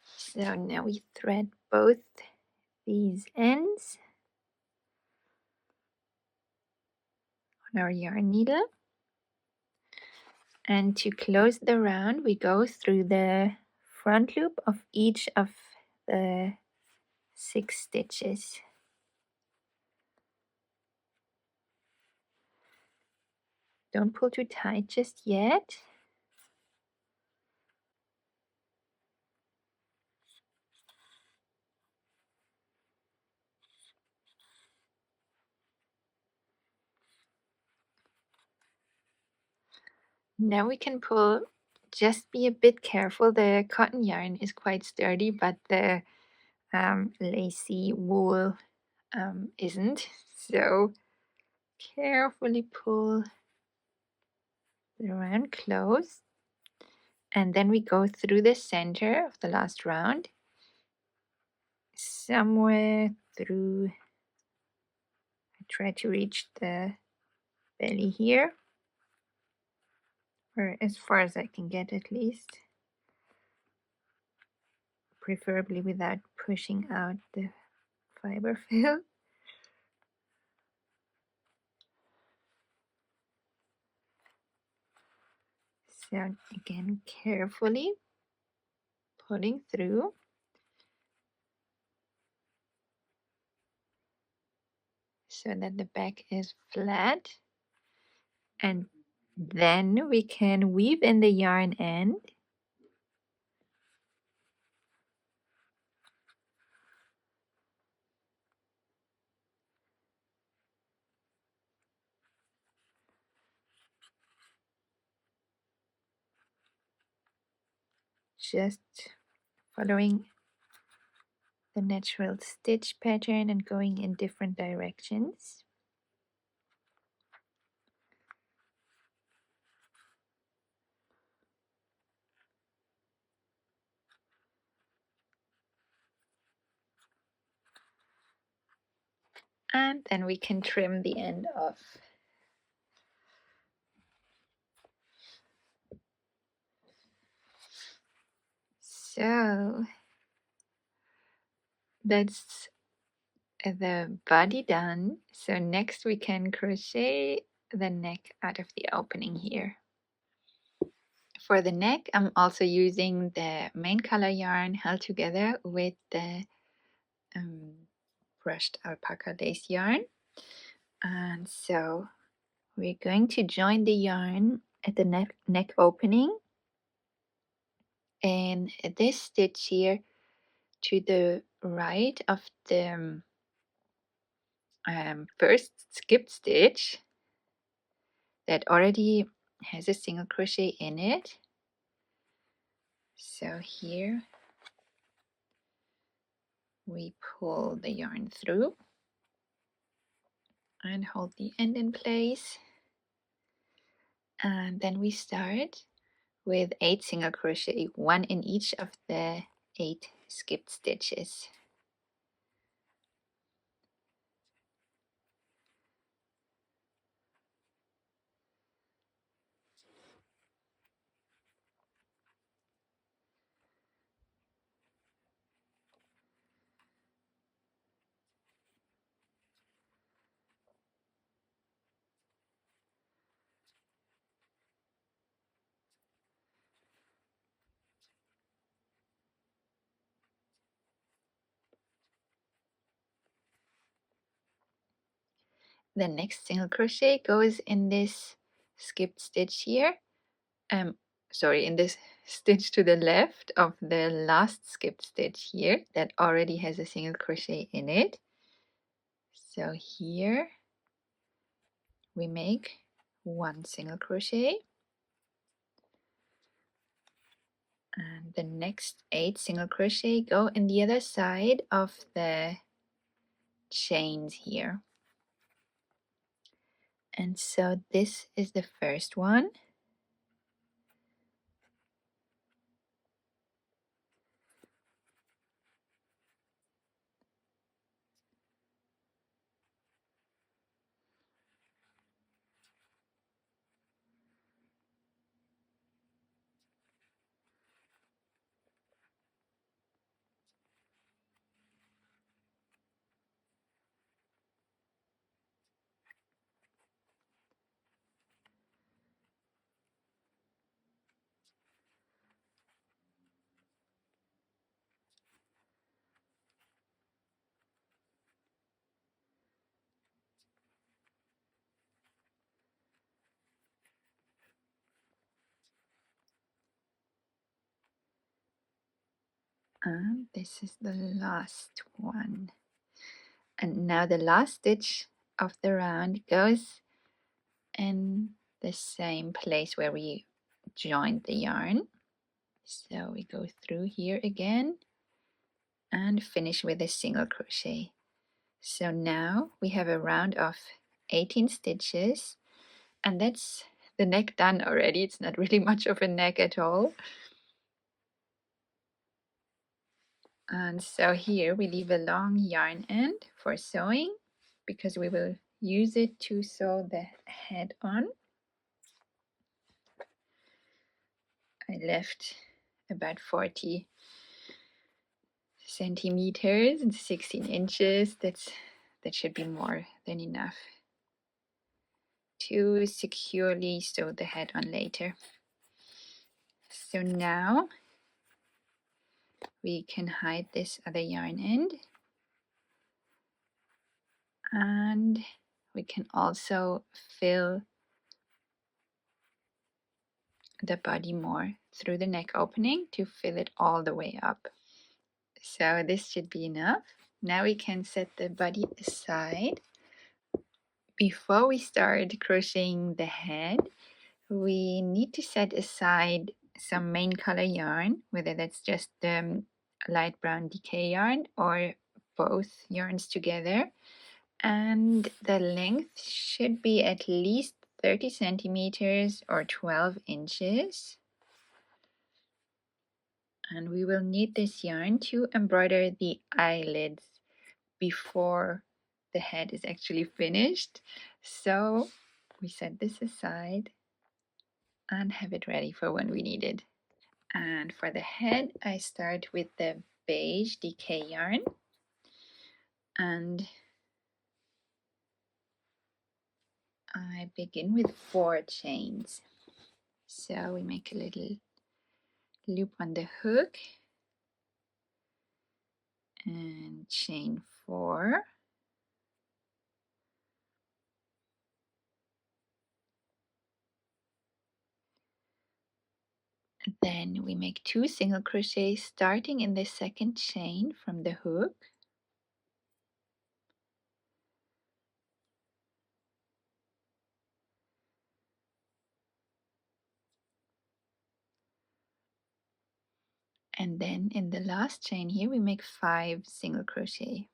So now we thread both these ends on our yarn needle. And to close the round, we go through the front loop of each of the 6 stitches. Don't pull too tight just yet. Now we can pull, just be a bit careful. The cotton yarn is quite sturdy, but the lacy wool isn't. So carefully pull the round close. And then we go through the center of the last round, somewhere through, I try to reach the belly here, or as far as I can get at least, preferably without pushing out the Fiberfill. So again, carefully pulling through. So that the back is flat, and then we can weave in the yarn end. Just following the natural stitch pattern and going in different directions. And then we can trim the end off. So that's the body done. So next we can crochet the neck out of the opening here. For the neck, I'm also using the main color yarn held together with the brushed alpaca lace yarn. And so we're going to join the yarn at the neck opening, and this stitch here to the right of the first skipped stitch that already has a single crochet in it. So here we pull the yarn through and hold the end in place, and then we start with 8 single crochet, 1 in each of the 8 skipped stitches. The next single crochet goes in this skipped stitch here, in this stitch to the left of the last skipped stitch here that already has a single crochet in it. So here we make 1 single crochet, and the next 8 single crochet go in the other side of the chains here. And so this is the first one. And this is the last one. And now the last stitch of the round goes in the same place where we joined the yarn. So we go through here again and finish with a single crochet. So now we have a round of 18 stitches, and that's the neck done already. It's not really much of a neck at all. And so here we leave a long yarn end for sewing because we will use it to sew the head on. I left about 40 centimeters and 16 inches. That should be more than enough to securely sew the head on later. So now we can hide this other yarn end, and we can also fill the body more through the neck opening to fill it all the way up. So this should be enough. Now we can set the body aside. Before we start crocheting the head, we need to set aside some main color yarn, whether that's just the light brown decay yarn or both yarns together. And the length should be at least 30 centimeters or 12 inches. And we will need this yarn to embroider the eyelids before the head is actually finished. So we set this aside and have it ready for when we need it. And for the head, I start with the beige decay yarn, and I begin with 4 chains. So we make a little loop on the hook and chain 4. Then we make 2 single crochets starting in the second chain from the hook. And then in the last chain here we make 5 single crochet.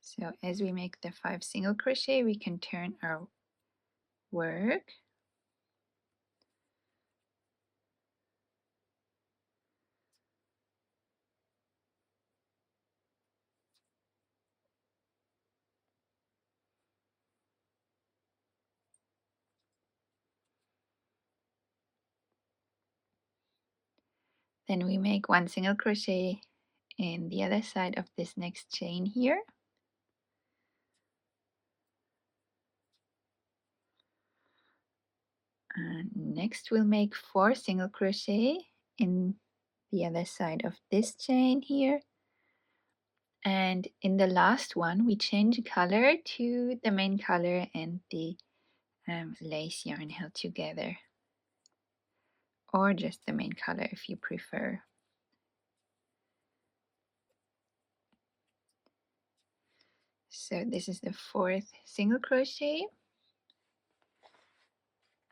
So as we make the 5 single crochet, we can turn our work. Then we make 1 single crochet in the other side of this next chain here. And next we'll make 4 single crochet in the other side of this chain here. And in the last one we change color to the main color and the lace yarn held together, or just the main color if you prefer. So this is the 4th single crochet,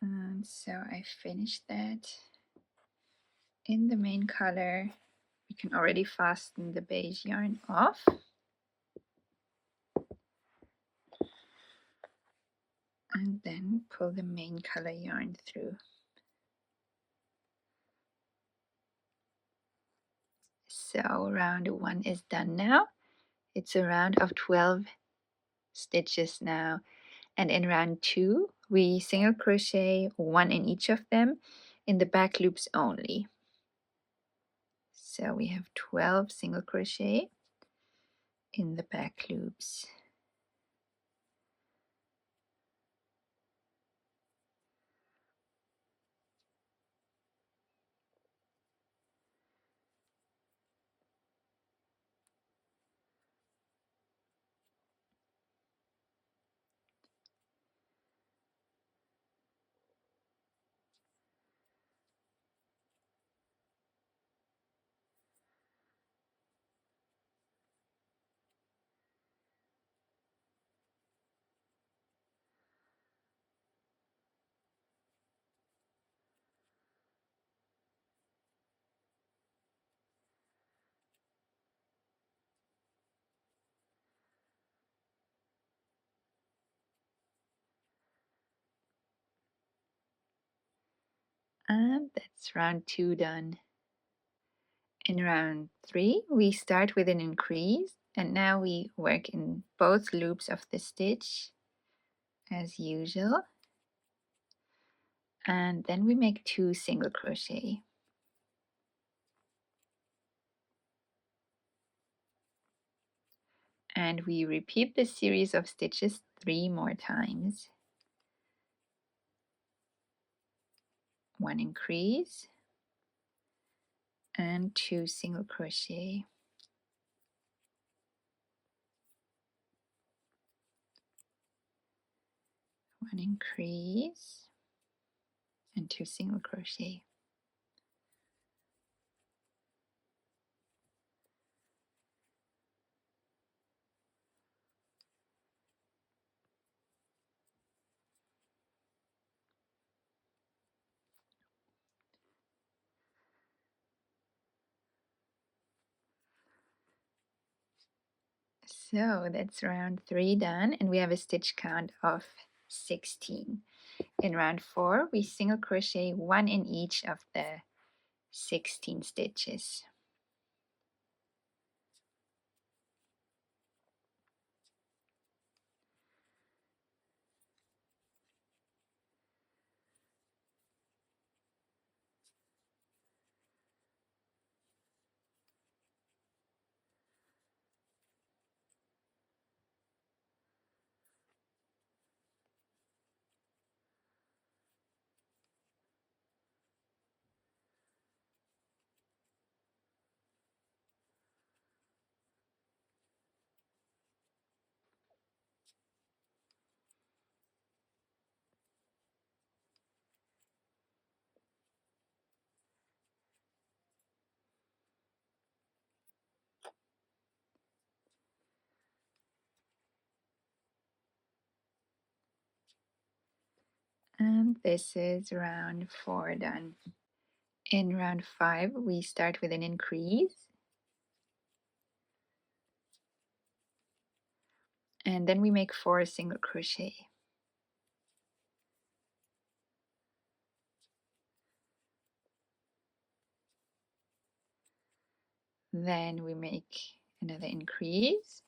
and so I finished that in the main color. We can already fasten the beige yarn off. And then pull the main color yarn through. So round 1 is done now. It's a round of 12 stitches now. And in round 2, we single crochet 1 in each of them in the back loops only. So we have 12 single crochet in the back loops. And that's round 2 done. In round 3, we start with an increase, and now we work in both loops of the stitch as usual. And then we make 2 single crochet. And we repeat this series of stitches 3 more times. 1 increase and 2 single crochet. 1 increase and 2 single crochet. So that's round 3 done, and we have a stitch count of 16. In round 4, we single crochet 1 in each of the 16 stitches. And this is round 4 done. In round 5, we start with an increase. And then we make 4 single crochet. Then we make another increase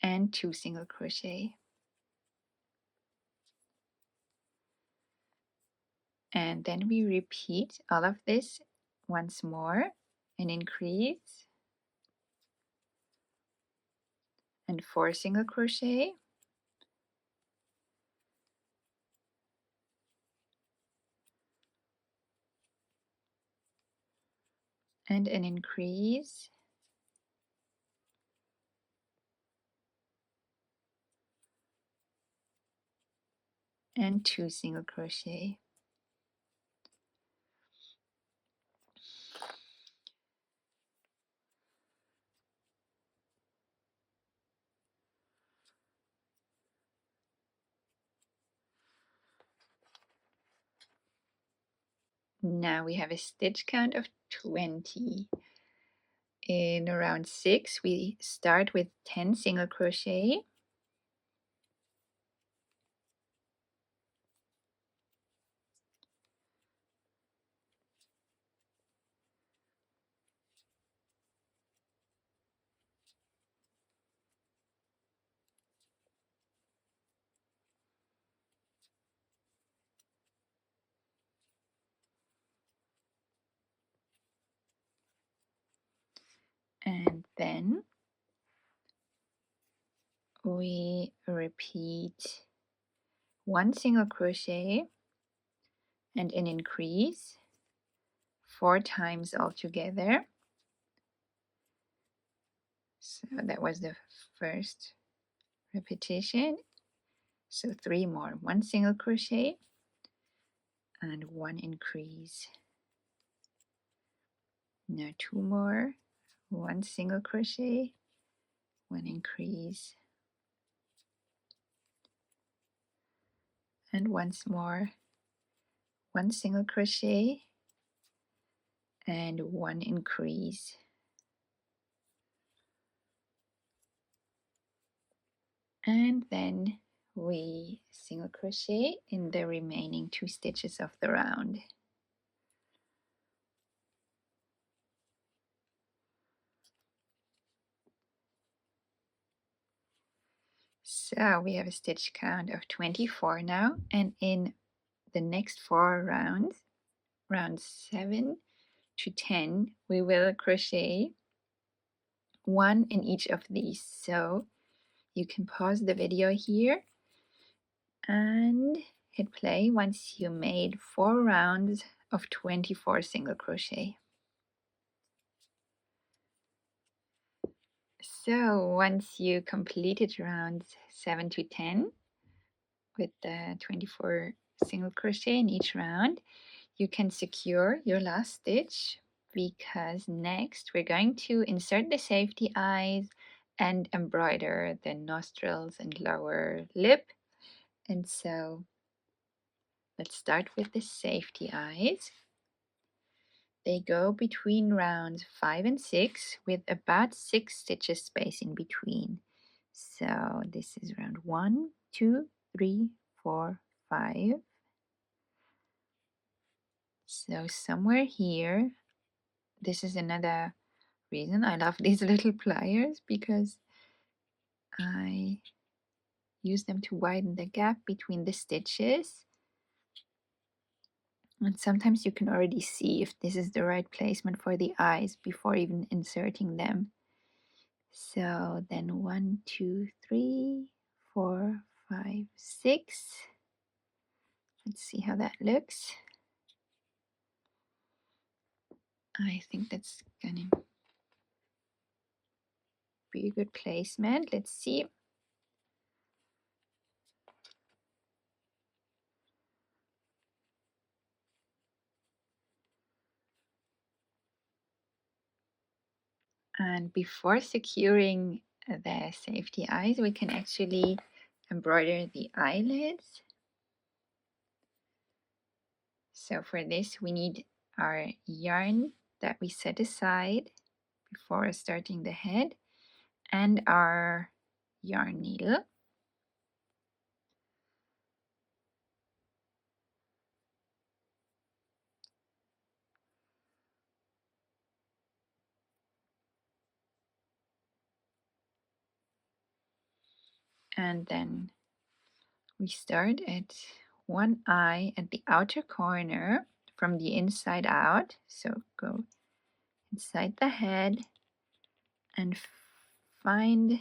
and 2 single crochet. And then we repeat all of this once more, an increase and 4 single crochet, and an increase and 2 single crochet. Now we have a stitch count of 20. In round 6 we start with 10 single crochet, and then we repeat 1 single crochet and an increase 4 times altogether. So that was the first repetition. So 3 more, 1 single crochet and 1 increase. Now 2 more, 1 single crochet, 1 increase, and once more 1 single crochet and 1 increase. And then we single crochet in the remaining 2 stitches of the round. So we have a stitch count of 24 now, and in the next 4 rounds, round 7 to 10, we will crochet 1 in each of these. So you can pause the video here and hit play once you made 4 rounds of 24 single crochet. So once you completed rounds 7 to 10 with the 24 single crochet in each round, you can secure your last stitch, because next we're going to insert the safety eyes and embroider the nostrils and lower lip. And so let's start with the safety eyes. They go between rounds 5 and 6 with about 6 stitches space in between. So this is round 1, 2, 3, 4, 5. So somewhere here, this is another reason I love these little pliers, because I use them to widen the gap between the stitches. And sometimes you can already see if this is the right placement for the eyes before even inserting them. So then 1, 2, 3, 4, 5, 6. Let's see how that looks. I think that's gonna be a good placement. Let's see. And before securing the safety eyes, we can actually embroider the eyelids. So for this, we need our yarn that we set aside before starting the head and our yarn needle. And then we start at one eye at the outer corner from the inside out. So go inside the head and find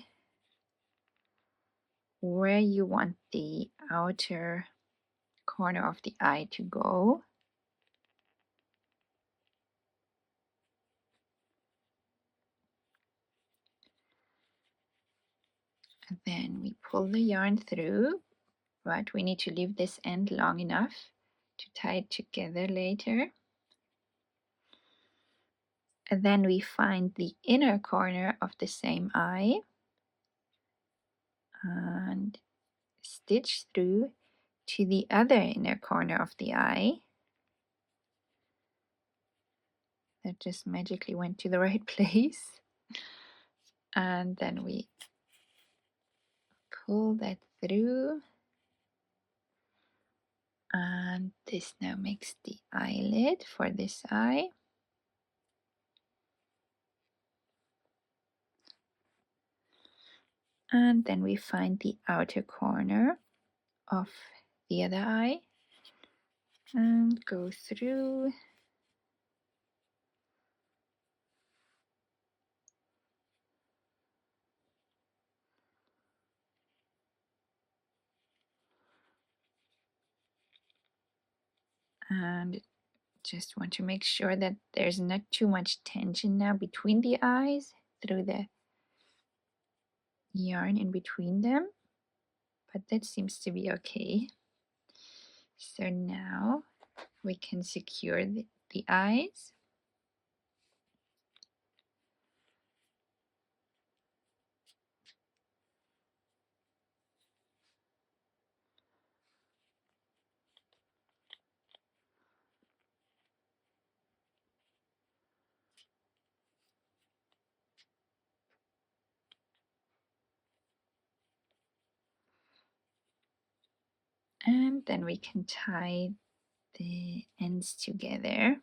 where you want the outer corner of the eye to go. And then we pull the yarn through, but we need to leave this end long enough to tie it together later. And then we find the inner corner of the same eye and stitch through to the other inner corner of the eye. that just magically went to the right place. And then we pull that through. And this now makes the eyelid for this eye. And then we find the outer corner of the other eye and go through. And just want to make sure that there's not too much tension now between the eyes through the yarn in between them, but that seems to be okay. So now we can secure the eyes. And then we can tie the ends together.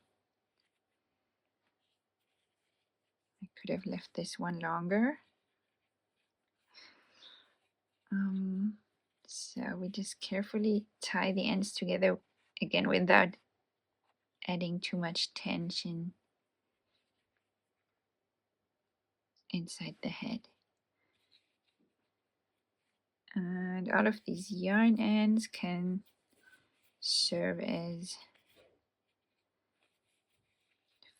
I could have left this one longer. So we just carefully tie the ends together again without adding too much tension inside the head. And all of these yarn ends can serve as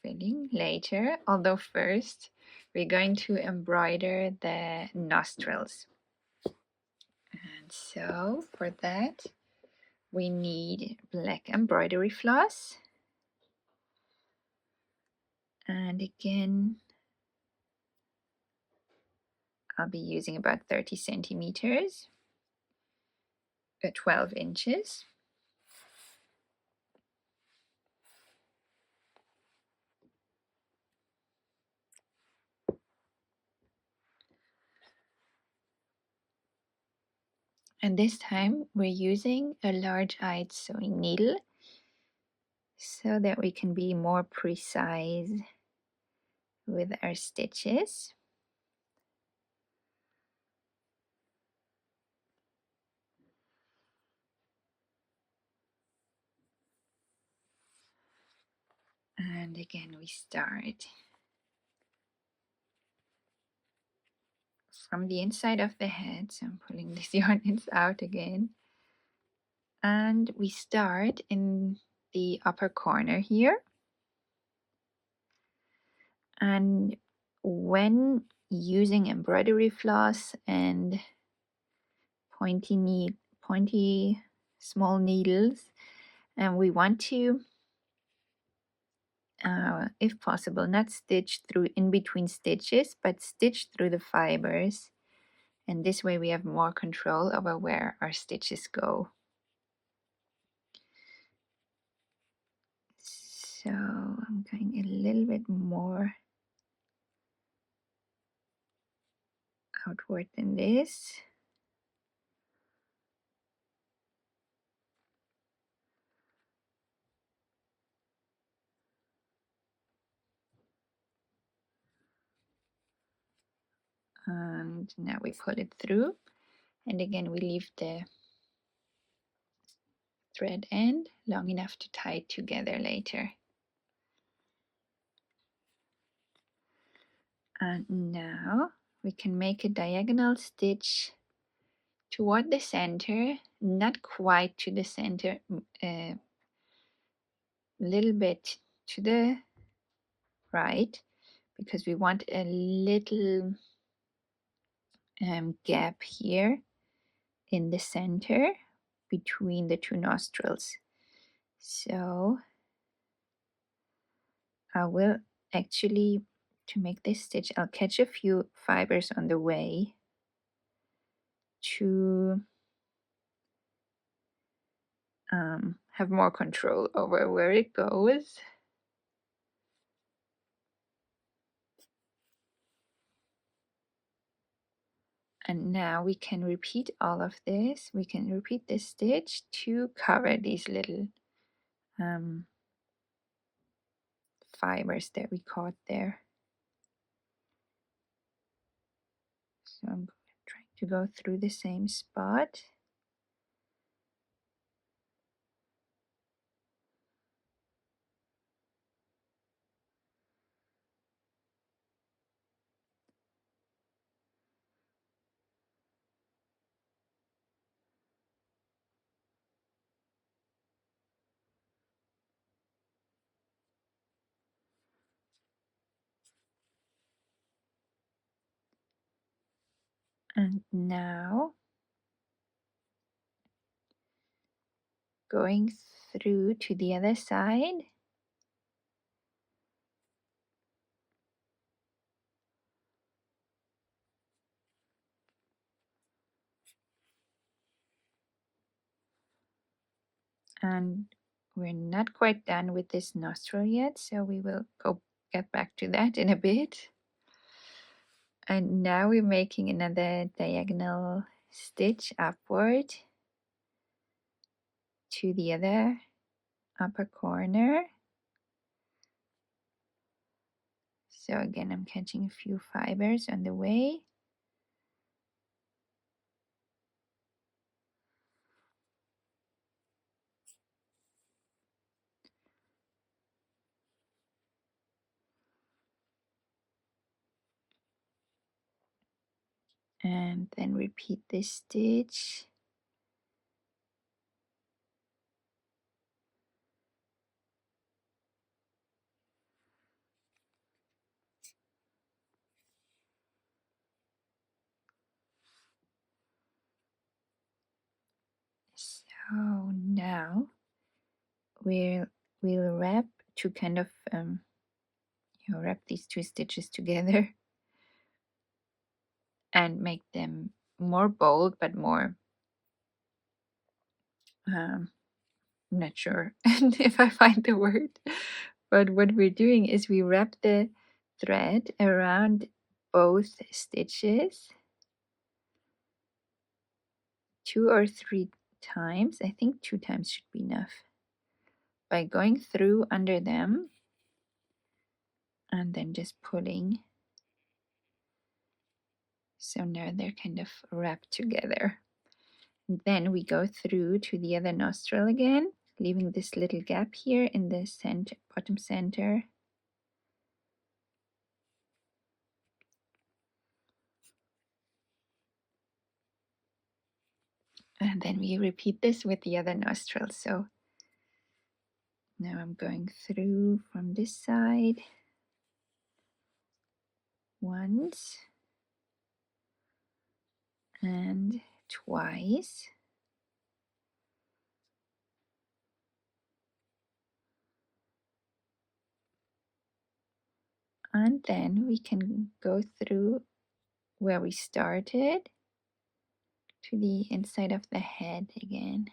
filling later, although first we're going to embroider the nostrils. And so for that we need black embroidery floss, and again I'll be using about 30 centimeters, 12 inches. And this time we're using a large-eyed sewing needle so that we can be more precise with our stitches. And again we start from the inside of the head, so I'm pulling these yarn ends out again, and we start in the upper corner here. And when using embroidery floss and pointy small needles, and we want to if possible not stitch through in between stitches, but stitch through the fibers, and this way we have more control over where our stitches go. So I'm going a little bit more outward than this. And now we pull it through, and again we leave the thread end long enough to tie it together later. And now we can make a diagonal stitch toward the center, not quite to the center, a little bit to the right, because we want a little gap here in the center between the two nostrils. So I will actually, to make this stitch, I'll catch a few fibers on the way to have more control over where it goes. And now we can repeat all of this. We can repeat this stitch to cover these little fibers that we caught there. So I'm trying to go through the same spot. And now going through to the other side. And we're not quite done with this nostril yet, so we will get back to that in a bit. And now we're making another diagonal stitch upward to the other upper corner. So again, I'm catching a few fibers on the way. And then repeat this stitch. So now we'll wrap to kind of wrap these two stitches together and make them more bold but more I'm not sure if I find the word, but what we're doing is we wrap the thread around both stitches 2 or 3 times. I think 2 times should be enough, by going through under them and then just pulling. So now they're kind of wrapped together. Then we go through to the other nostril again, leaving this little gap here in the center, bottom center. And then we repeat this with the other nostril. So now I'm going through from this side once and twice. And then we can go through where we started to the inside of the head again.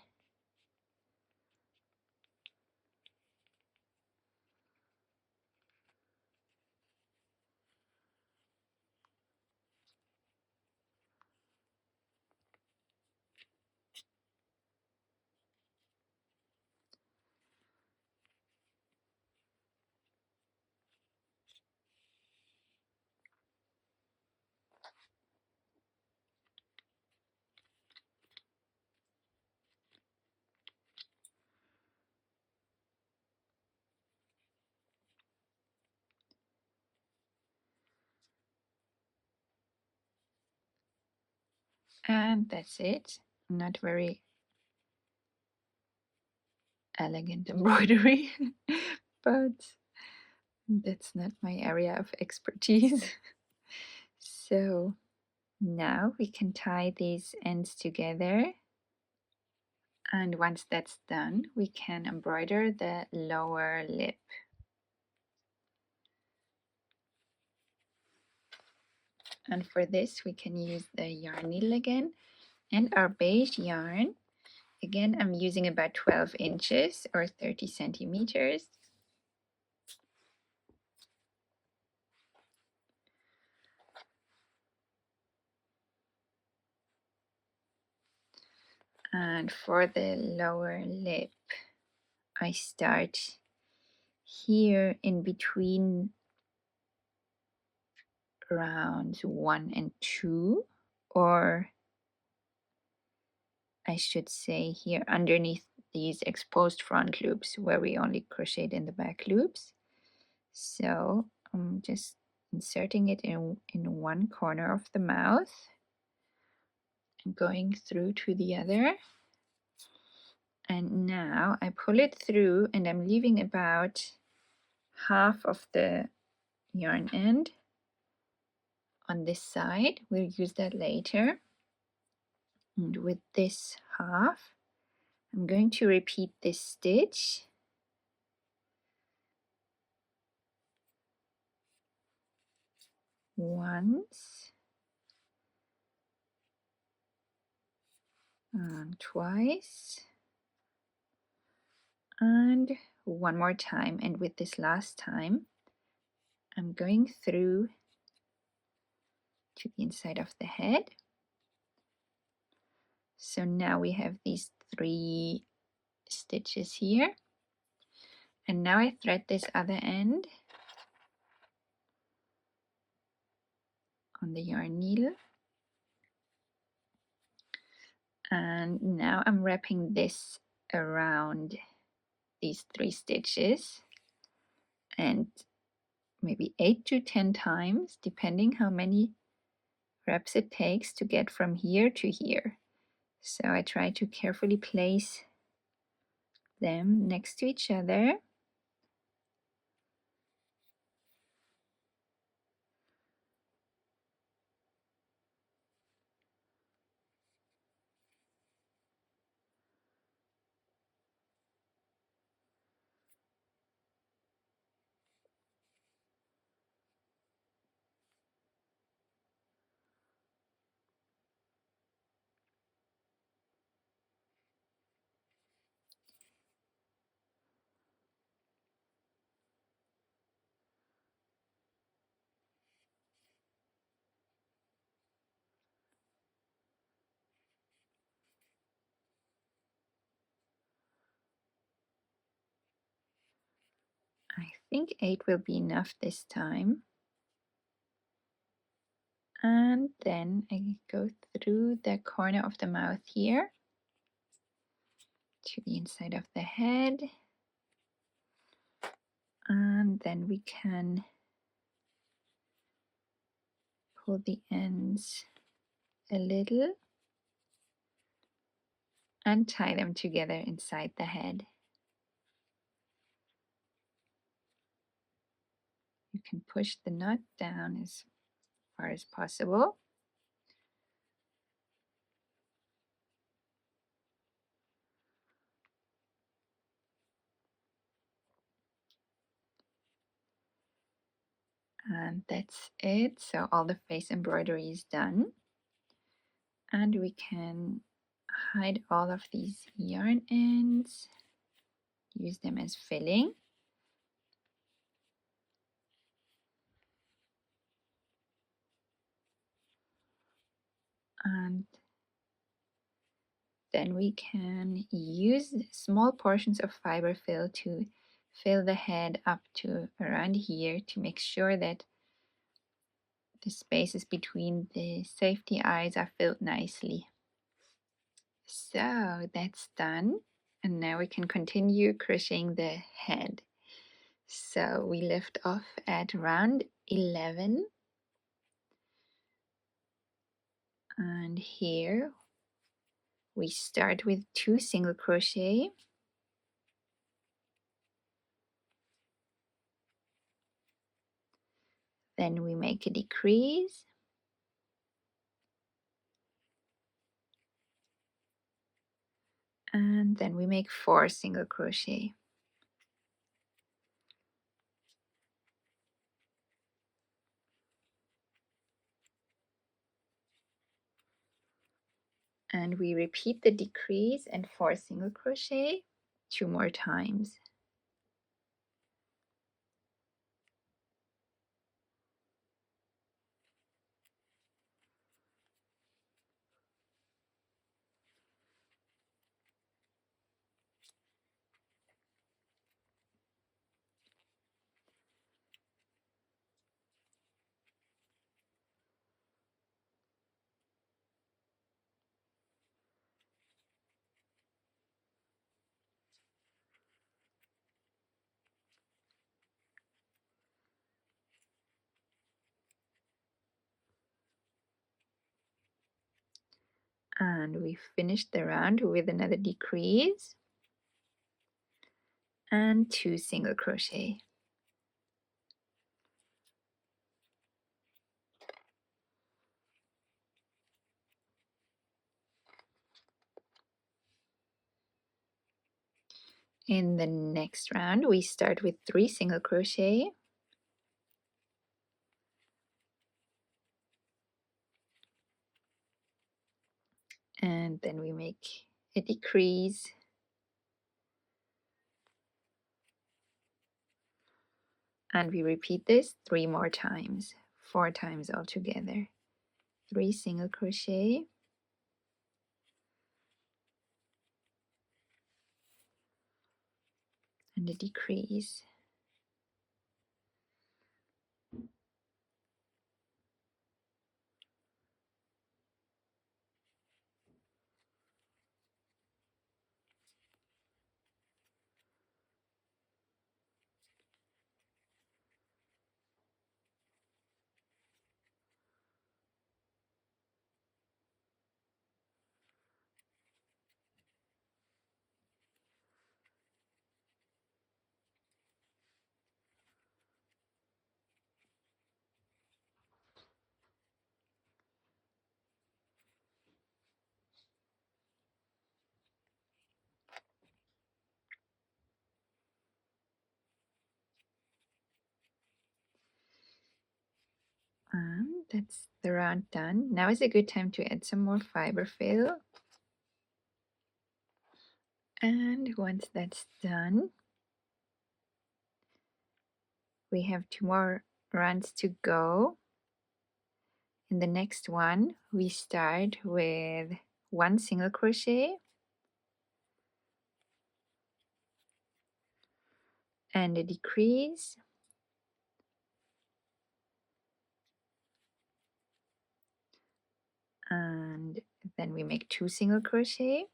And that's it. Not very elegant embroidery, but that's not my area of expertise. So now we can tie these ends together. And once that's done, we can embroider the lower lip. And for this, we can use the yarn needle again and our beige yarn. Again, I'm using about 12 inches or 30 centimeters. And for the lower lip, I start here in between rounds 1 and 2, or I should say here underneath these exposed front loops where we only crocheted in the back loops. So I'm just inserting it in one corner of the mouth and going through to the other. And now I pull it through and I'm leaving about half of the yarn end on this side. We'll use that later. And with this half, I'm going to repeat this stitch once and twice and one more time. And with this last time, I'm going through to the inside of the head. So now we have these 3 stitches here. And now I thread this other end on the yarn needle. And now I'm wrapping this around these 3 stitches, and maybe 8 to 10 times, depending how many wraps it takes to get from here to here. So I try to carefully place them next to each other. I think 8 will be enough this time. And then I go through the corner of the mouth here to the inside of the head. And then we can pull the ends a little and tie them together inside the head. You can push the knot down as far as possible. And that's it. So all the face embroidery is done. And we can hide all of these yarn ends, use them as filling. And then we can use small portions of Fiberfill to fill the head up to around here to make sure that the spaces between the safety eyes are filled nicely. So that's done. And now we can continue crocheting the head. So we left off at round 11. And here we start with 2 single crochet. Then we make a decrease. And then we make 4 single crochet. And we repeat the decrease and 4 single crochet 2 more times. And we finished the round with another decrease and 2 single crochet. In the next round, we start with 3 single crochet, and then we make a decrease, and we repeat this 3 more times, 4 times altogether. 3 single crochet, and a decrease. And that's the round done. Now is a good time to add some more Fiberfill. And once that's done, we have 2 more rounds to go. In the next one, we start with 1 single crochet and a decrease, and then we make 2 single crochet,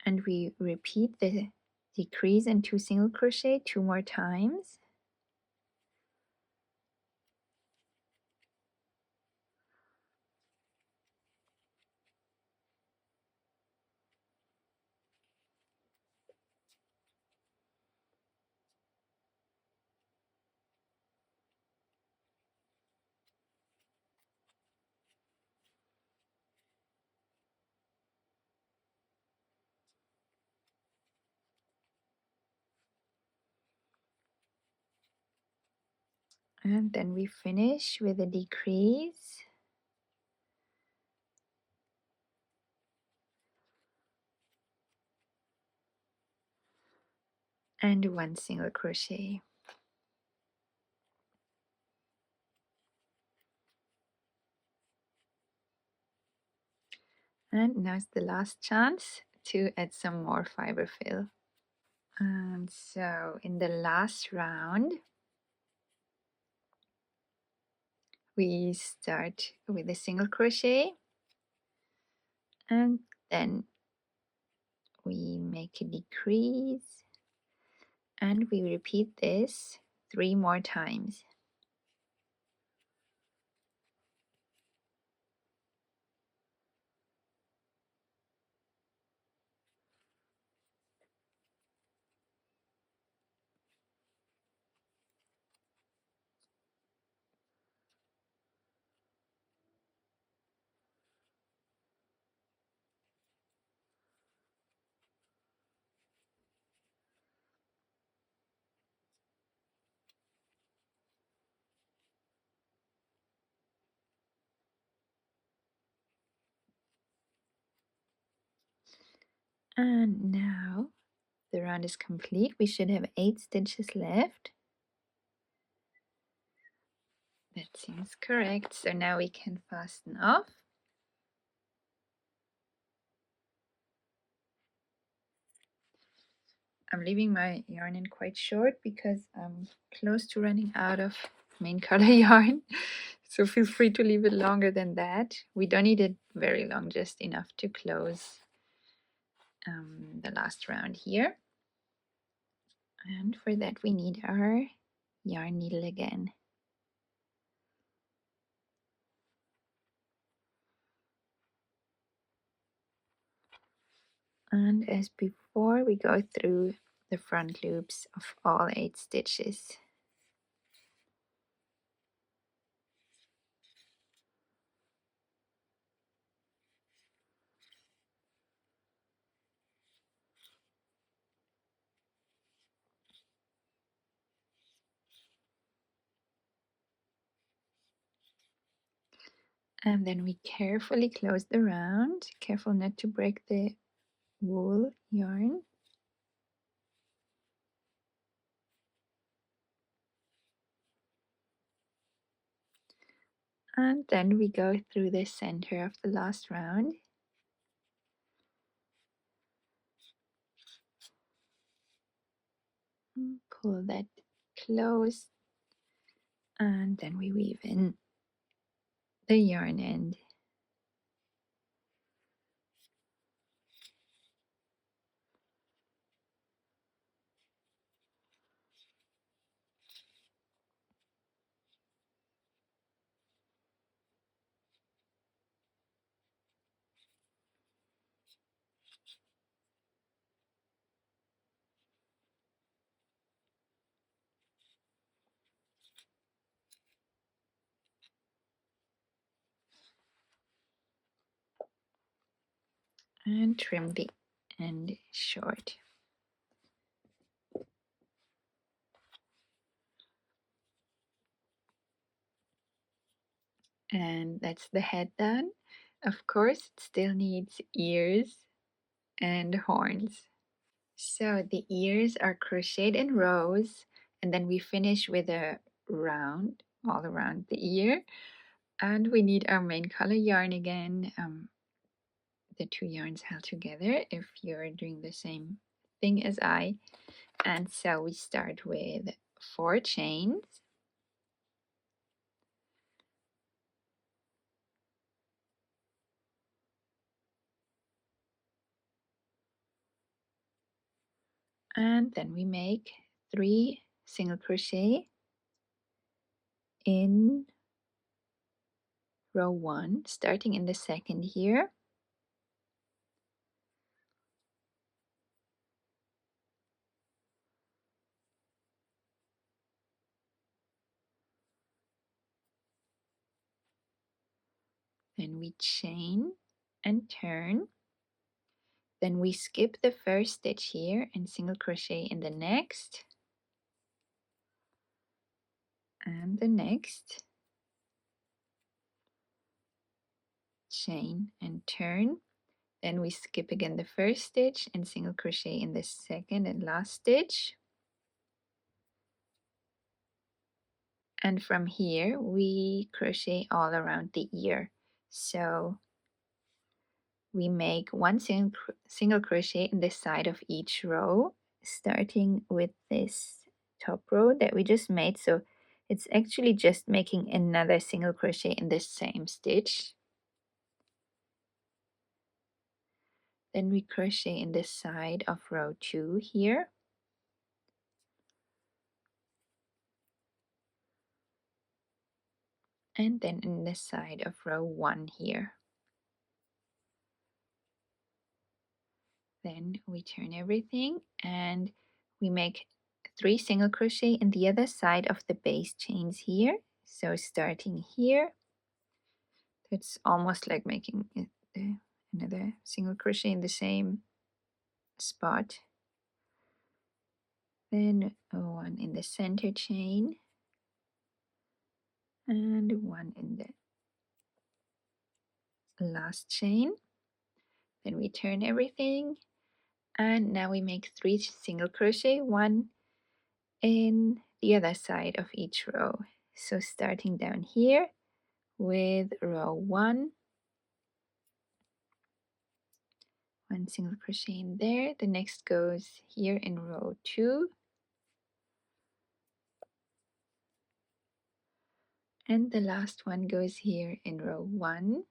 and we repeat the decrease and 2 single crochet 2 more times, and then we finish with a decrease, and 1 single crochet. And now's the last chance to add some more Fiberfill. And so in the last round, we start with a single crochet, and then we make a decrease, and we repeat this 3 more times. And now the round is complete. We should have 8 stitches left. That seems correct. So now we can fasten off. I'm leaving my yarn in quite short because I'm close to running out of main color yarn. So feel free to leave it longer than that. We don't need it very long, just enough to close the last round here. And for that we need our yarn needle again. And as before, we go through the front loops of all 8 stitches. And then we carefully close the round, careful not to break the wool yarn. And then we go through the center of the last round. Pull that close, and then we weave in the yarn end. And trim the end short. And that's the head done. Of course, it still needs ears and horns. So the ears are crocheted in rows, and then we finish with a round all around the ear. And we need our main color yarn again. The 2 yarns held together if you're doing the same thing as I. And so we start with 4 chains. And then we make 3 single crochet in row 1, starting in the second here. Then we chain and turn. Then we skip the first stitch here and single crochet in the next and the next. Chain and turn. Then we skip again the first stitch and single crochet in the second and last stitch. And from here we crochet all around the ear. So we make 1 single crochet in the side of each row, starting with this top row that we just made. So it's actually just making another single crochet in the same stitch. Then we crochet in the side of row 2 here. And then in the side of row 1 here. Then we turn everything and we make 3 single crochet in the other side of the base chains here. So starting here, it's almost like making another single crochet in the same spot. Then 1 in the center chain and 1 in the last chain. Then we turn everything and now we make 3 single crochet, 1 in the other side of each row. So starting down here with row 1, 1 single crochet in there. The next goes here in row 2. And the last one goes here in row 1.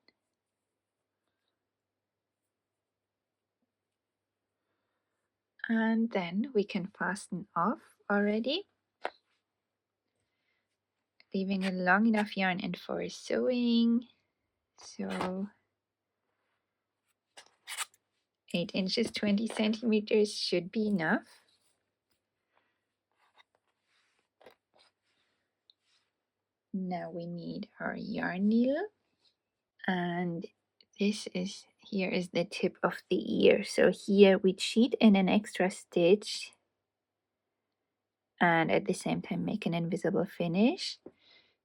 And then we can fasten off already, leaving a long enough yarn end for sewing. So 8 inches 20 centimeters should be enough. Now we need our yarn needle, and here is the tip of the ear. So here we cheat in an extra stitch and at the same time make an invisible finish.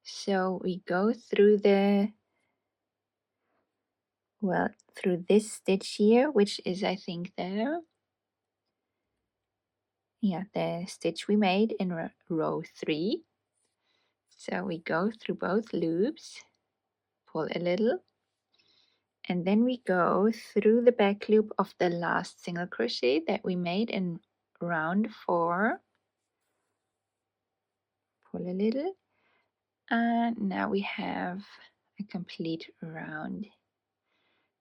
So we go through through this stitch here, which is I think the stitch we made in row 3. So we go through both loops, pull a little, and then we go through the back loop of the last single crochet that we made in round 4, pull a little, and now we have a complete round.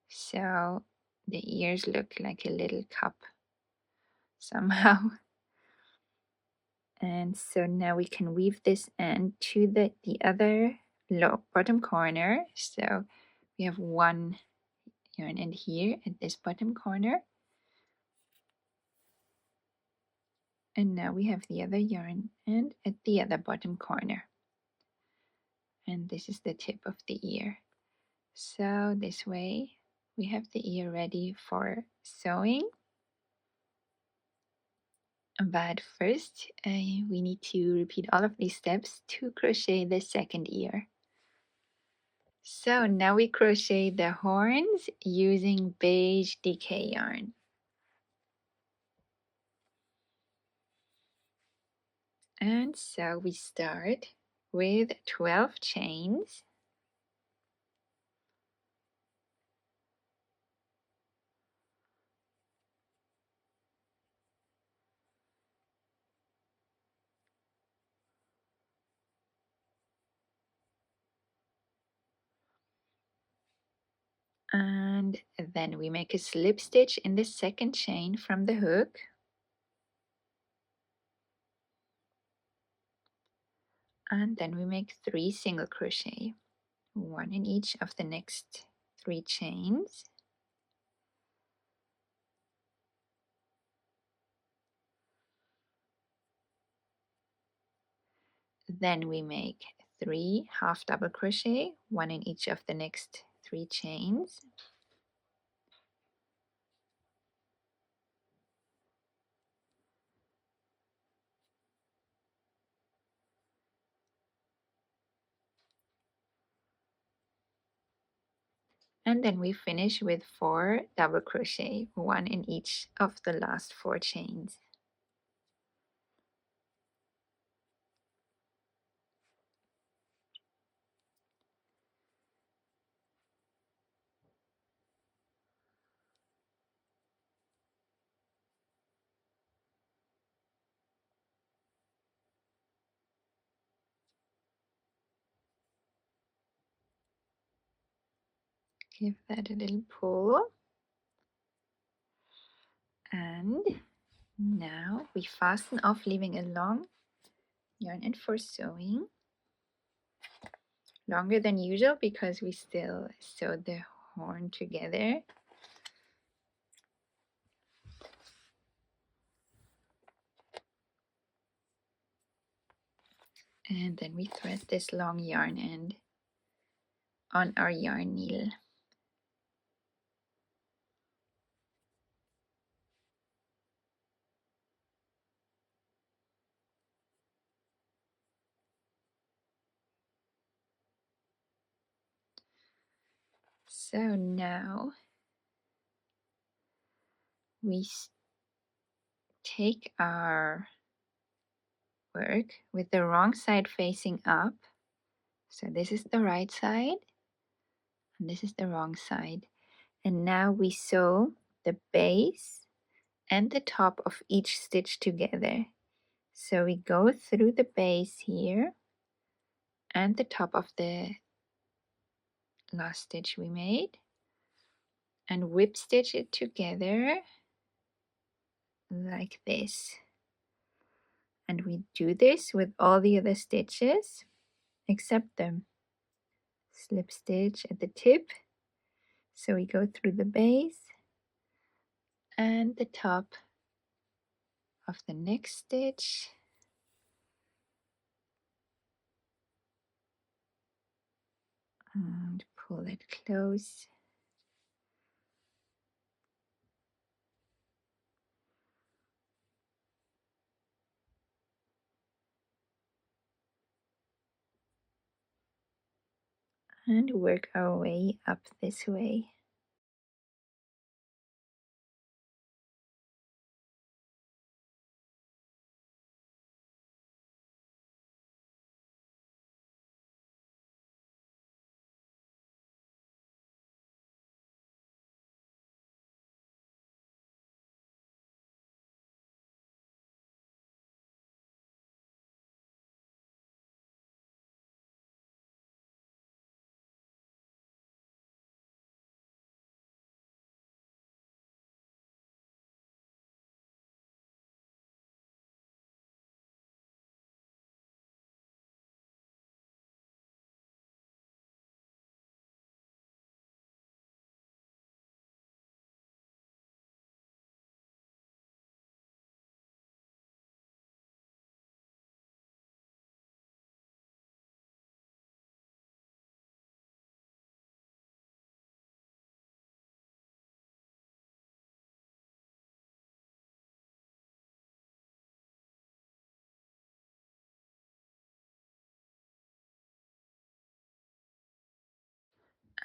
So the ears look like a little cup somehow. And so now we can weave this end to the other bottom corner. So we have one yarn end here at this bottom corner. And now we have the other yarn end at the other bottom corner. And this is the tip of the ear. So this way we have the ear ready for sewing. But first we need to repeat all of these steps to crochet the second ear. So now we crochet the horns using beige decay yarn. And so we start with 12 chains. And then we make a slip stitch in the second chain from the hook. And then we make 3 single crochet, 1 in each of the next 3 chains. Then we make 3 half double crochet, 1 in each of the next 3 chains. And then we finish with 4 double crochet, 1 in each of the last 4 chains. Give that a little pull. And now we fasten off, leaving a long yarn end for sewing. Longer than usual because we still sewed the horn together. And then we thread this long yarn end on our yarn needle. So now we take our work with the wrong side facing up. So this is the right side and this is the wrong side. And now we sew the base and the top of each stitch together. So we go through the base here and the top of the last stitch we made and whip stitch it together like this. And we do this with all the other stitches except the slip stitch at the tip. So we go through the base and the top of the next stitch. And pull it close. And work our way up this way.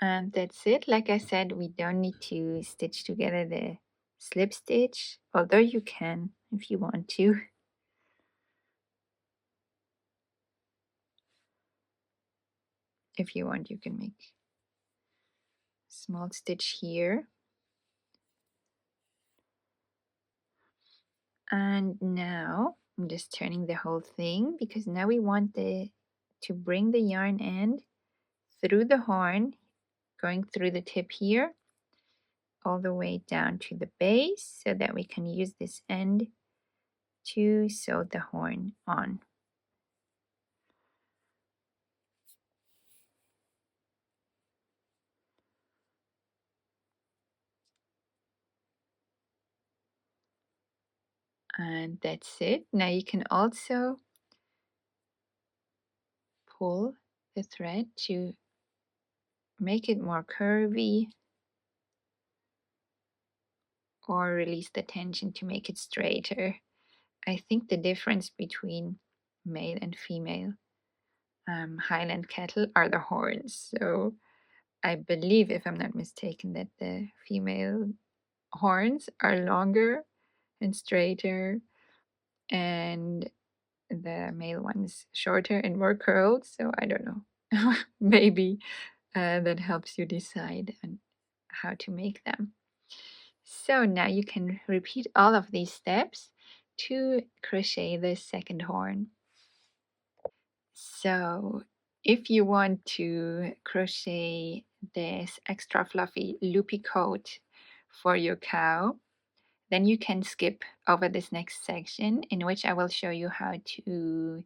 And that's it. Like I said, we don't need to stitch together the slip stitch, although you can if you want to. If you want, you can make a small stitch here. And now I'm just turning the whole thing because now we want to bring the yarn end through the horn, going through the tip here, all the way down to the base so that we can use this end to sew the horn on. And that's it. Now you can also pull the thread to make it more curvy or release the tension to make it straighter. I think the difference between male and female Highland cattle are the horns. So I believe, if I'm not mistaken, that the female horns are longer and straighter, and the male ones shorter and more curled. So I don't know. Maybe that helps you decide on how to make them. So now you can repeat all of these steps to crochet the second horn. So if you want to crochet this extra fluffy loopy coat for your cow, then you can skip over this next section in which I will show you how to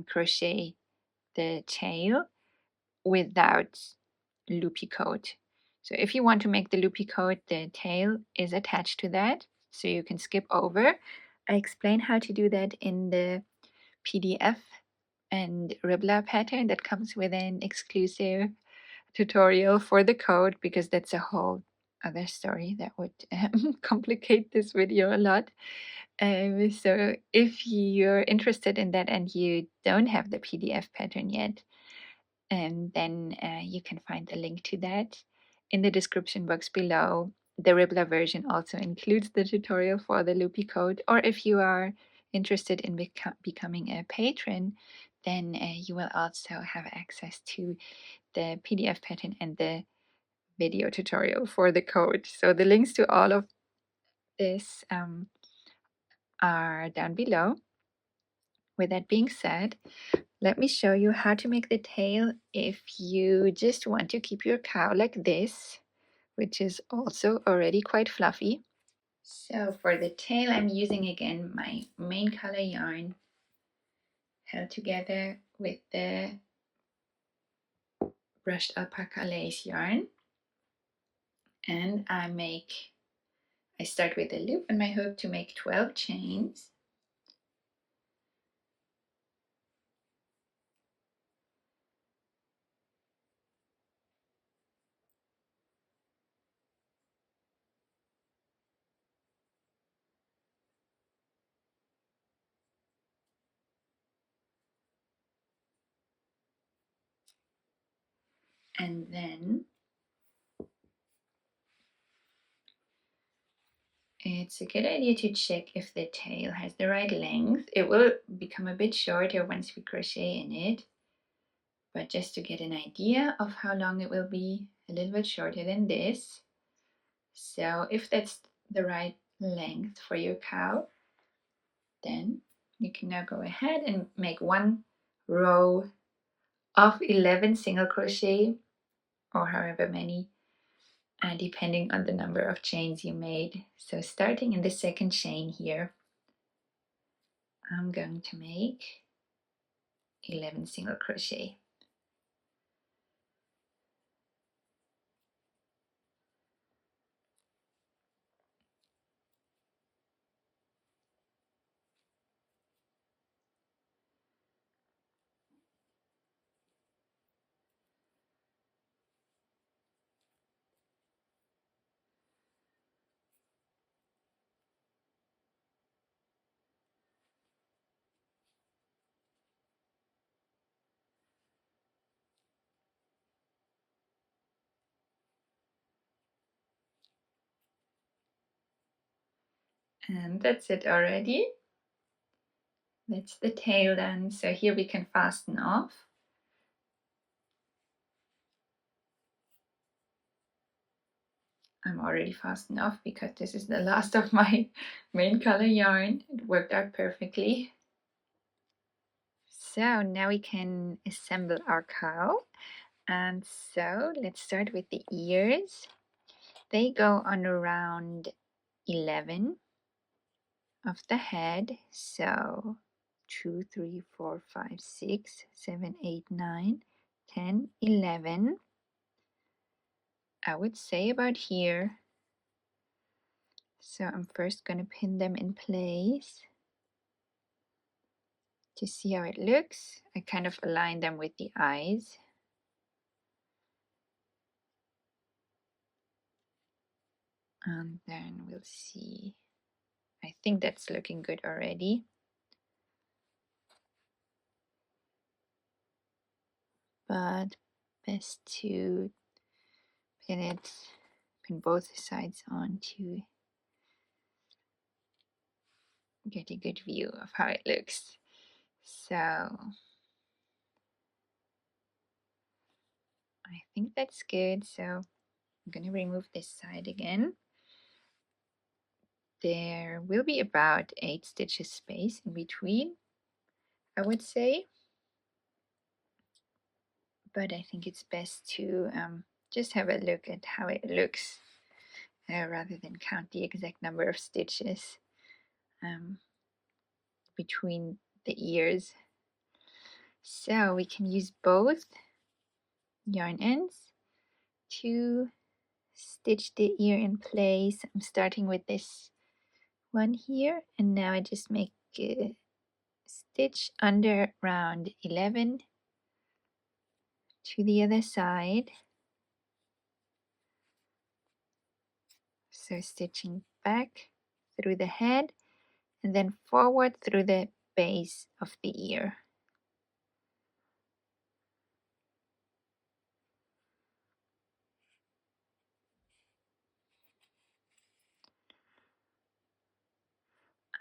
crochet the tail without loopy coat. So if you want to make the loopy coat, the tail is attached to that, so you can skip over. I explain how to do that in the PDF and Ribblr pattern that comes with an exclusive tutorial for the coat, because that's a whole other story that would complicate this video a lot. So if you're interested in that and you don't have the PDF pattern yet, and then you can find the link to that in the description box below. The Ribblr version also includes the tutorial for the loopy coat, or if you are interested in becoming a patron, then you will also have access to the PDF pattern and the video tutorial for the coat. So the links to all of this are down below. With that being said, let me show you how to make the tail if you just want to keep your cow like this, which is also already quite fluffy. So for the tail, I'm using again my main color yarn held together with the brushed alpaca lace yarn, and I I start with a loop on my hook to make 12 chains. And then it's a good idea to check if the tail has the right length. It will become a bit shorter once we crochet in it, but just to get an idea of how long it will be, a little bit shorter than this. So if that's the right length for your cow, then you can now go ahead and make one row of 11 single crochet, or however many, depending on the number of chains you made. So starting in the second chain here, I'm going to make 11 single crochet. And that's it already. That's the tail done. So here we can fasten off. I'm already fastened off because this is the last of my main color yarn. It worked out perfectly. So now we can assemble our cow. And so let's start with the ears. They go on around 11 of the head. So 2, 3, 4, 5, 6, 7, 8, 9, 10, 11. I would say about here. So I'm first going to pin them in place to see how it looks. I kind of align them with the eyes. And then we'll see. I think that's looking good already. But best to pin both sides on to get a good view of how it looks. So I think that's good. So I'm going to remove this side again. There will be about 8 stitches space in between, I would say. But I think it's best to just have a look at how it looks rather than count the exact number of stitches between the ears. So we can use both yarn ends to stitch the ear in place. I'm starting with this one here, and now I just make a stitch under round 11 to the other side. So stitching back through the head and then forward through the base of the ear.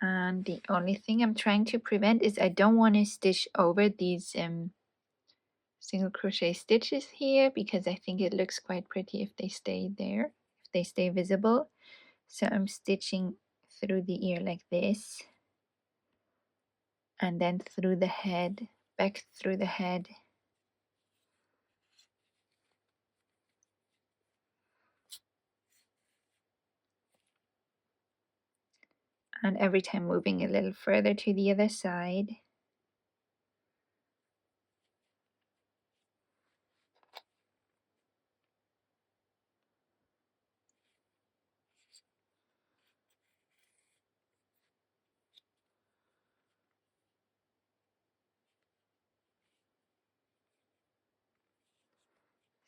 And the only thing I'm trying to prevent is I don't want to stitch over these single crochet stitches here, because I think it looks quite pretty if they stay there, if they stay visible. So I'm stitching through the ear like this, and then through the head, back through the head. And every time moving a little further to the other side.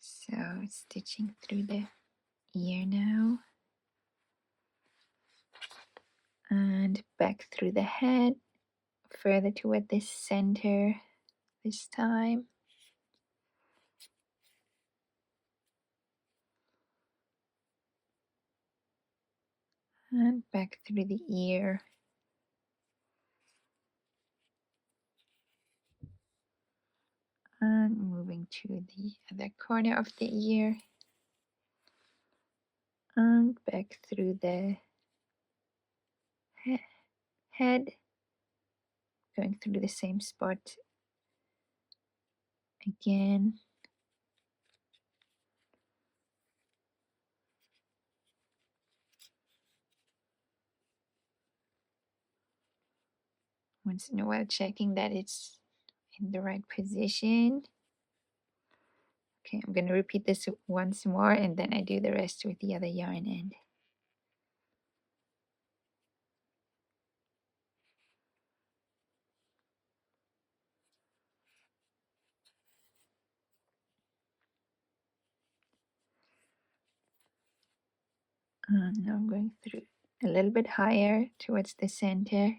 So stitching through the ear now and back through the head, further toward the center this time. And back through the ear. And moving to the other corner of the ear. And back through the head. Going through the same spot again. Once in a while checking that it's in the right position. Okay, I'm going to repeat this once more and then I do the rest with the other yarn end. And now I'm going through a little bit higher towards the center.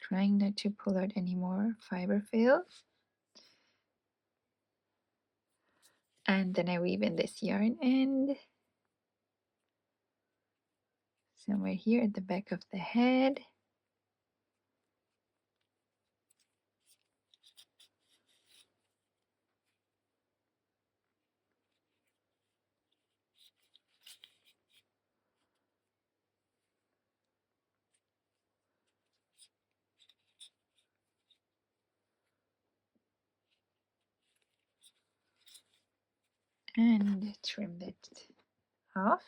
Trying not to pull out any more Fiberfill. And then I weave in this yarn end. Somewhere here at the back of the head. And trim that off.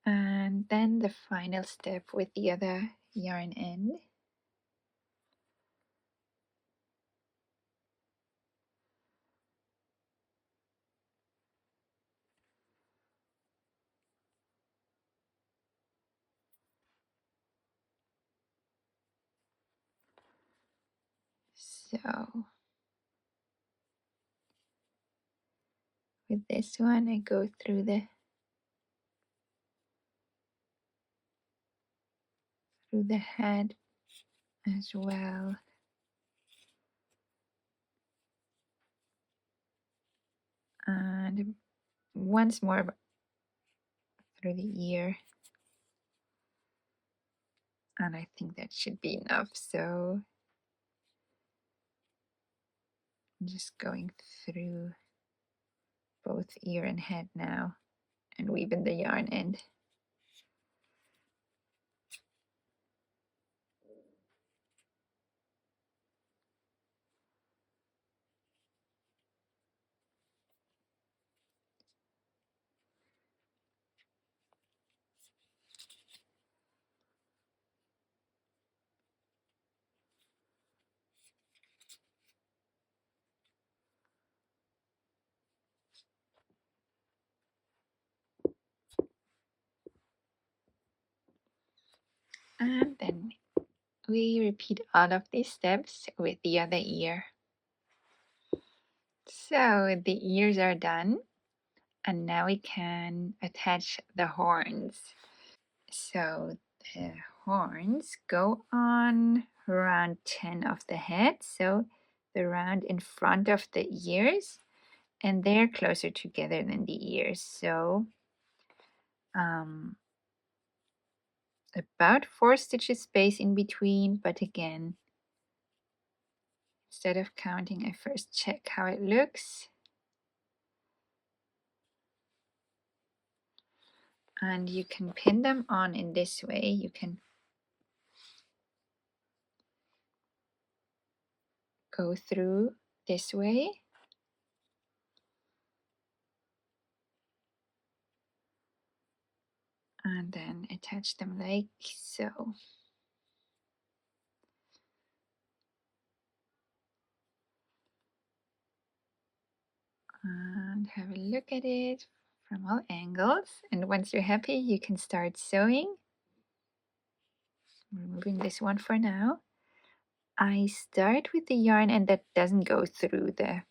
And then the final step with the other yarn end. So with this one, I go through the head as well. And once more through the ear. And I think that should be enough. So I'm just going through both ear and head now and weave in the yarn end. And then we repeat all of these steps with the other ear. So the ears are done. And now we can attach the horns. So the horns go on around 10 of the head. So the round in front of the ears. And they're closer together than the ears. So about 4 stitches space in between, but again, instead of counting, I first check how it looks. And you can pin them on in this way. You can go through this way. And then attach them like so. and have a look at it from all angles. And once you're happy, you can start sewing. I'm removing this one for now. I start with the yarn and that doesn't go through the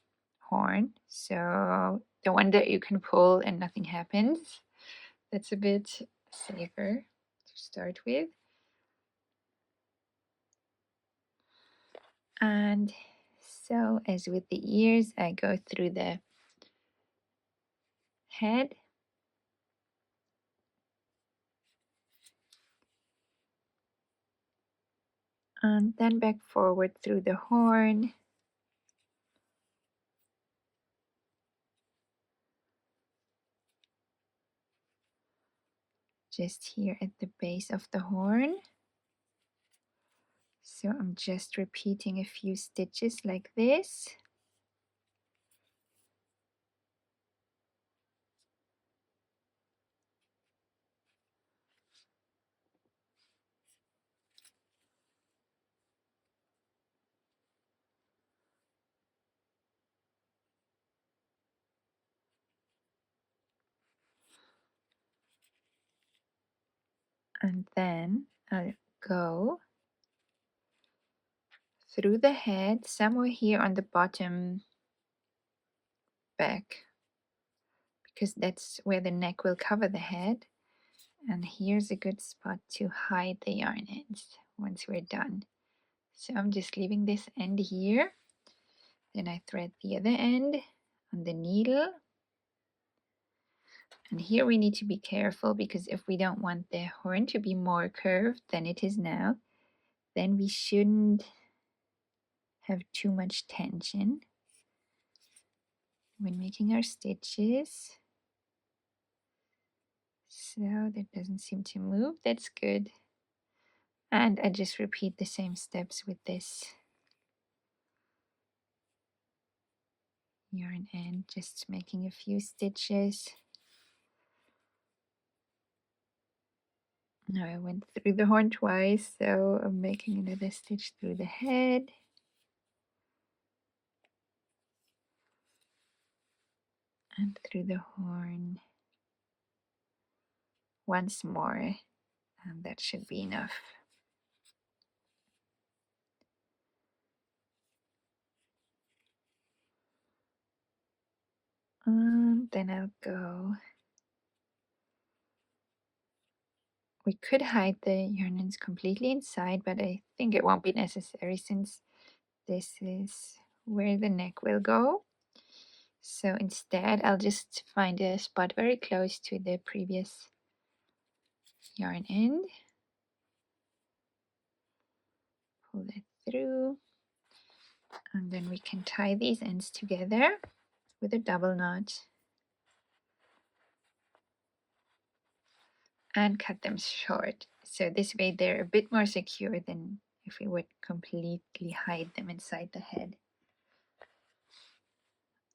horn, so the one that you can pull and nothing happens. That's a bit safer to start with. And so as with the ears, I go through the head and then back forward through the horn. Just here at the base of the horn. So I'm just repeating a few stitches like this. And then I'll go through the head, somewhere here on the bottom back, because that's where the neck will cover the head. And here's a good spot to hide the yarn ends once we're done. So I'm just leaving this end here. Then I thread the other end on the needle. And here we need to be careful, because if we don't want the horn to be more curved than it is now, then we shouldn't have too much tension when making our stitches. So that doesn't seem to move. That's good. And I just repeat the same steps with this yarn end, just making a few stitches. Now I went through the horn twice, so I'm making another stitch through the head. And through the horn once more, and that should be enough. Then I'll go. We could hide the yarn ends completely inside, but I think it won't be necessary since this is where the neck will go. So instead, I'll just find a spot very close to the previous yarn end. Pull that through. And then we can tie these ends together with a double knot. And cut them short. So this way they're a bit more secure than if we would completely hide them inside the head.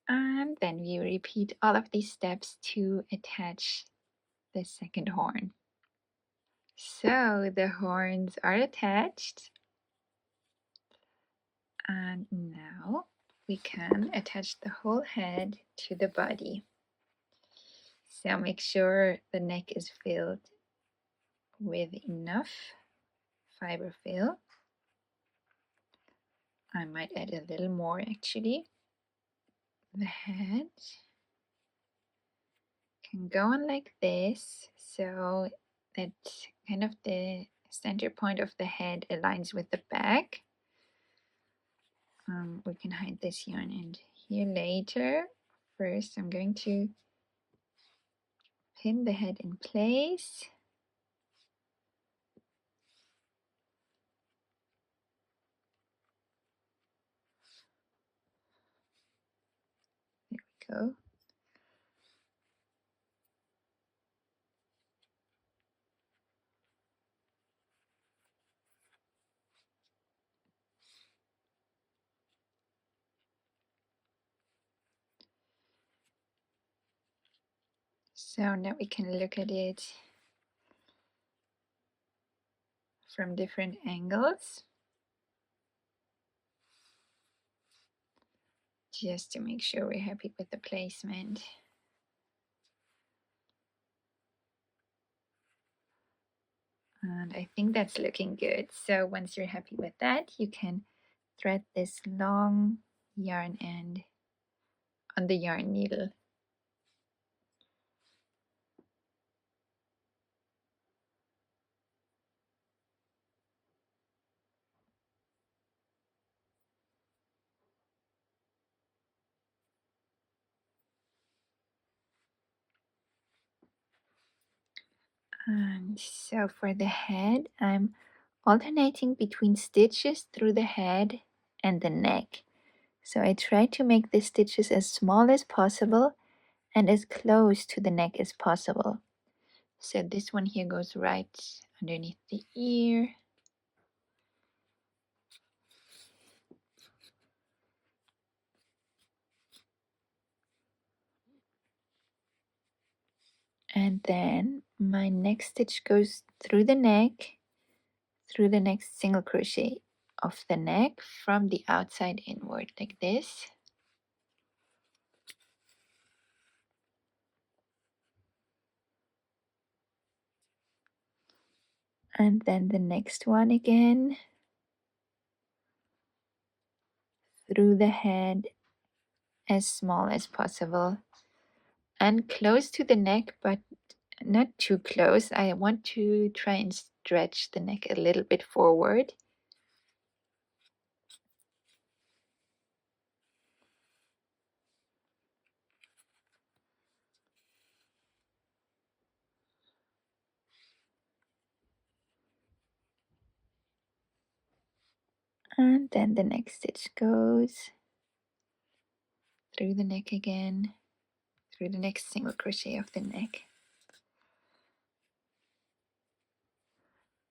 And then we repeat all of these steps to attach the second horn. So the horns are attached. And now we can attach the whole head to the body. So make sure the neck is filled with enough Fiberfill. I might add a little more actually. The head can go on like this, so that kind of the center point of the head aligns with the back. We can hide this yarn end here later. First, I'm going to pin the head in place. There we go. So now we can look at it from different angles just to make sure we're happy with the placement. And I think that's looking good. So once you're happy with that, you can thread this long yarn end on the yarn needle. And so for the head, I'm alternating between stitches through the head and the neck. So I try to make the stitches as small as possible and as close to the neck as possible. So this one here goes right underneath the ear. And then my next stitch goes through the next single crochet of the neck from the outside inward like this. And then the next one again through the head as small as possible and close to the neck, but not too close. I want to try and stretch the neck a little bit forward. And then the next stitch goes through the neck again, through the next single crochet of the neck.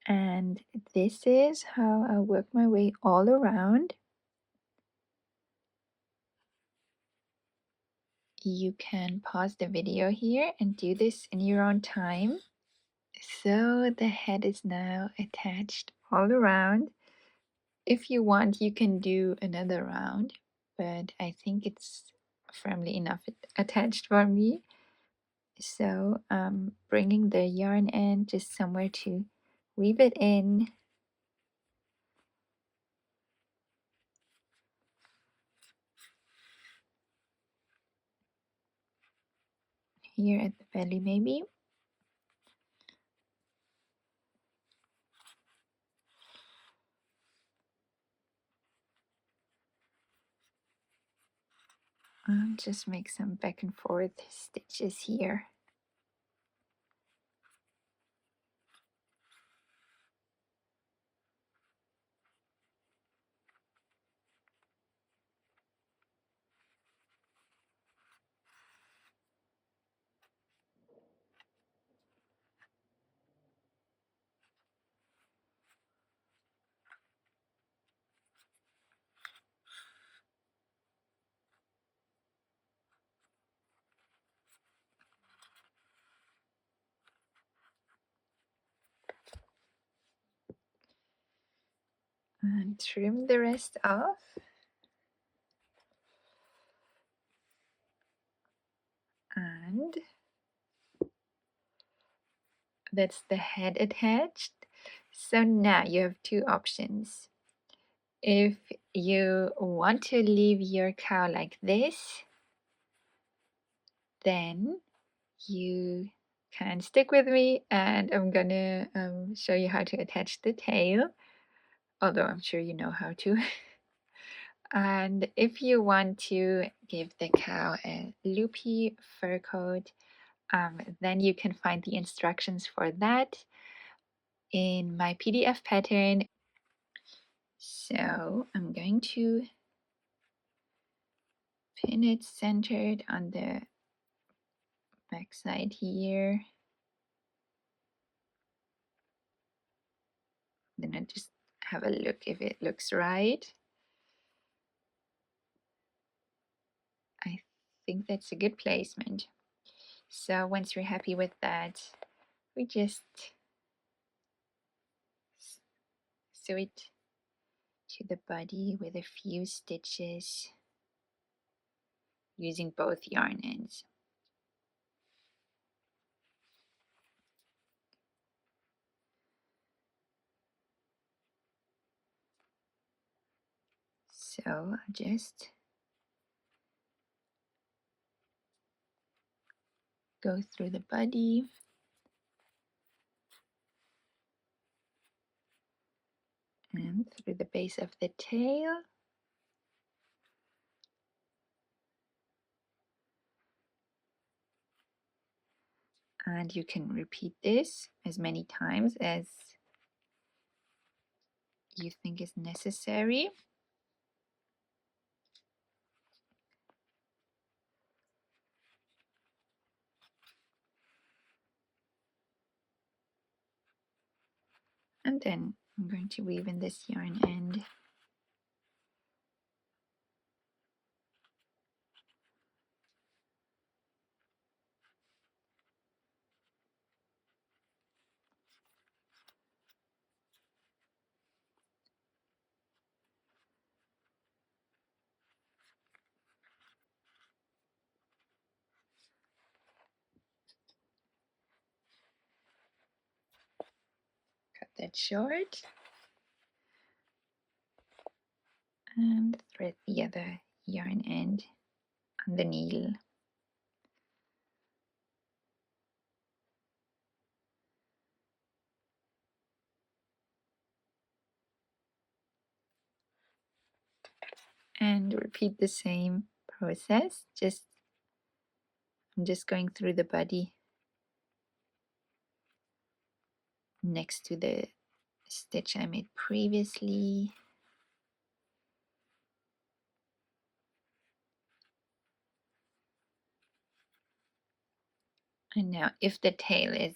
And this is how I work my way all around. You can pause the video here and do this in your own time. So the head is now attached all around. If you want, you can do another round, but I think it's firmly enough attached for me. So I'm bringing the yarn end just somewhere to weave it in. Here at the belly maybe. Just make some back and forth stitches here. And trim the rest off. And that's the head attached. So now you have two options. If you want to leave your cow like this, then you can stick with me and I'm gonna show you how to attach the tail, although I'm sure you know how to. And if you want to give the cow a loopy fur coat, then you can find the instructions for that in my PDF pattern. So I'm going to pin it centered on the back side here. Then I just have a look if it looks right. I think that's a good placement. So once you're happy with that, we just sew it to the body with a few stitches. using both yarn ends. So I'll just go through the body and through the base of the tail. And you can repeat this as many times as you think is necessary. And then I'm going to weave in this yarn end. Cut that short. And thread the other yarn end on the needle. And repeat the same process. I'm just going through the body next to the stitch I made previously. And now if the tail is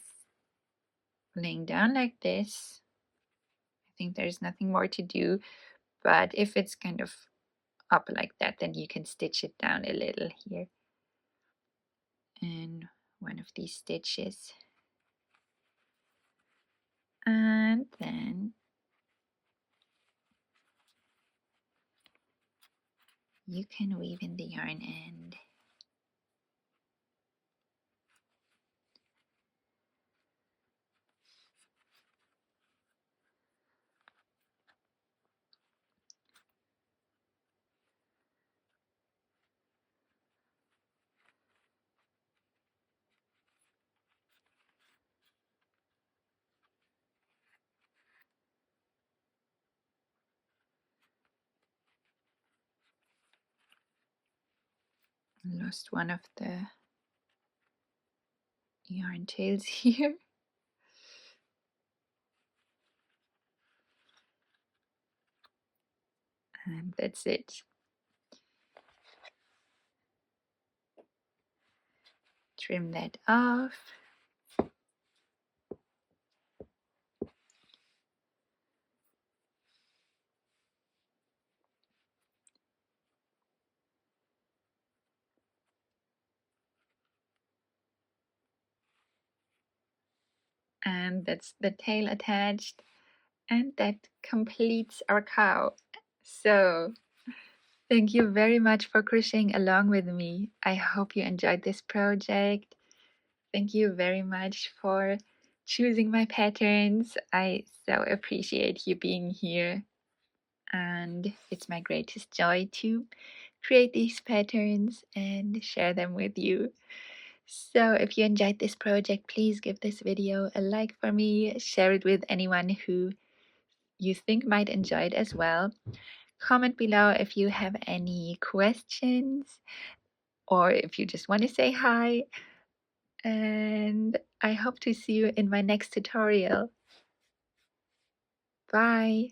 laying down like this, I think there's nothing more to do. But if it's kind of up like that, then you can stitch it down a little here. And one of these stitches. And then you can weave in the yarn end. I lost one of the yarn tails here. And that's it. Trim that off. And that's the tail attached. And that completes our cow. So thank you very much for crocheting along with me. I hope you enjoyed this project. Thank you very much for choosing my patterns. I so appreciate you being here. And it's my greatest joy to create these patterns and share them with you. So if you enjoyed this project, please give this video a like for me, share it with anyone who you think might enjoy it as well. Comment below if you have any questions or if you just want to say hi. And I hope to see you in my next tutorial. Bye.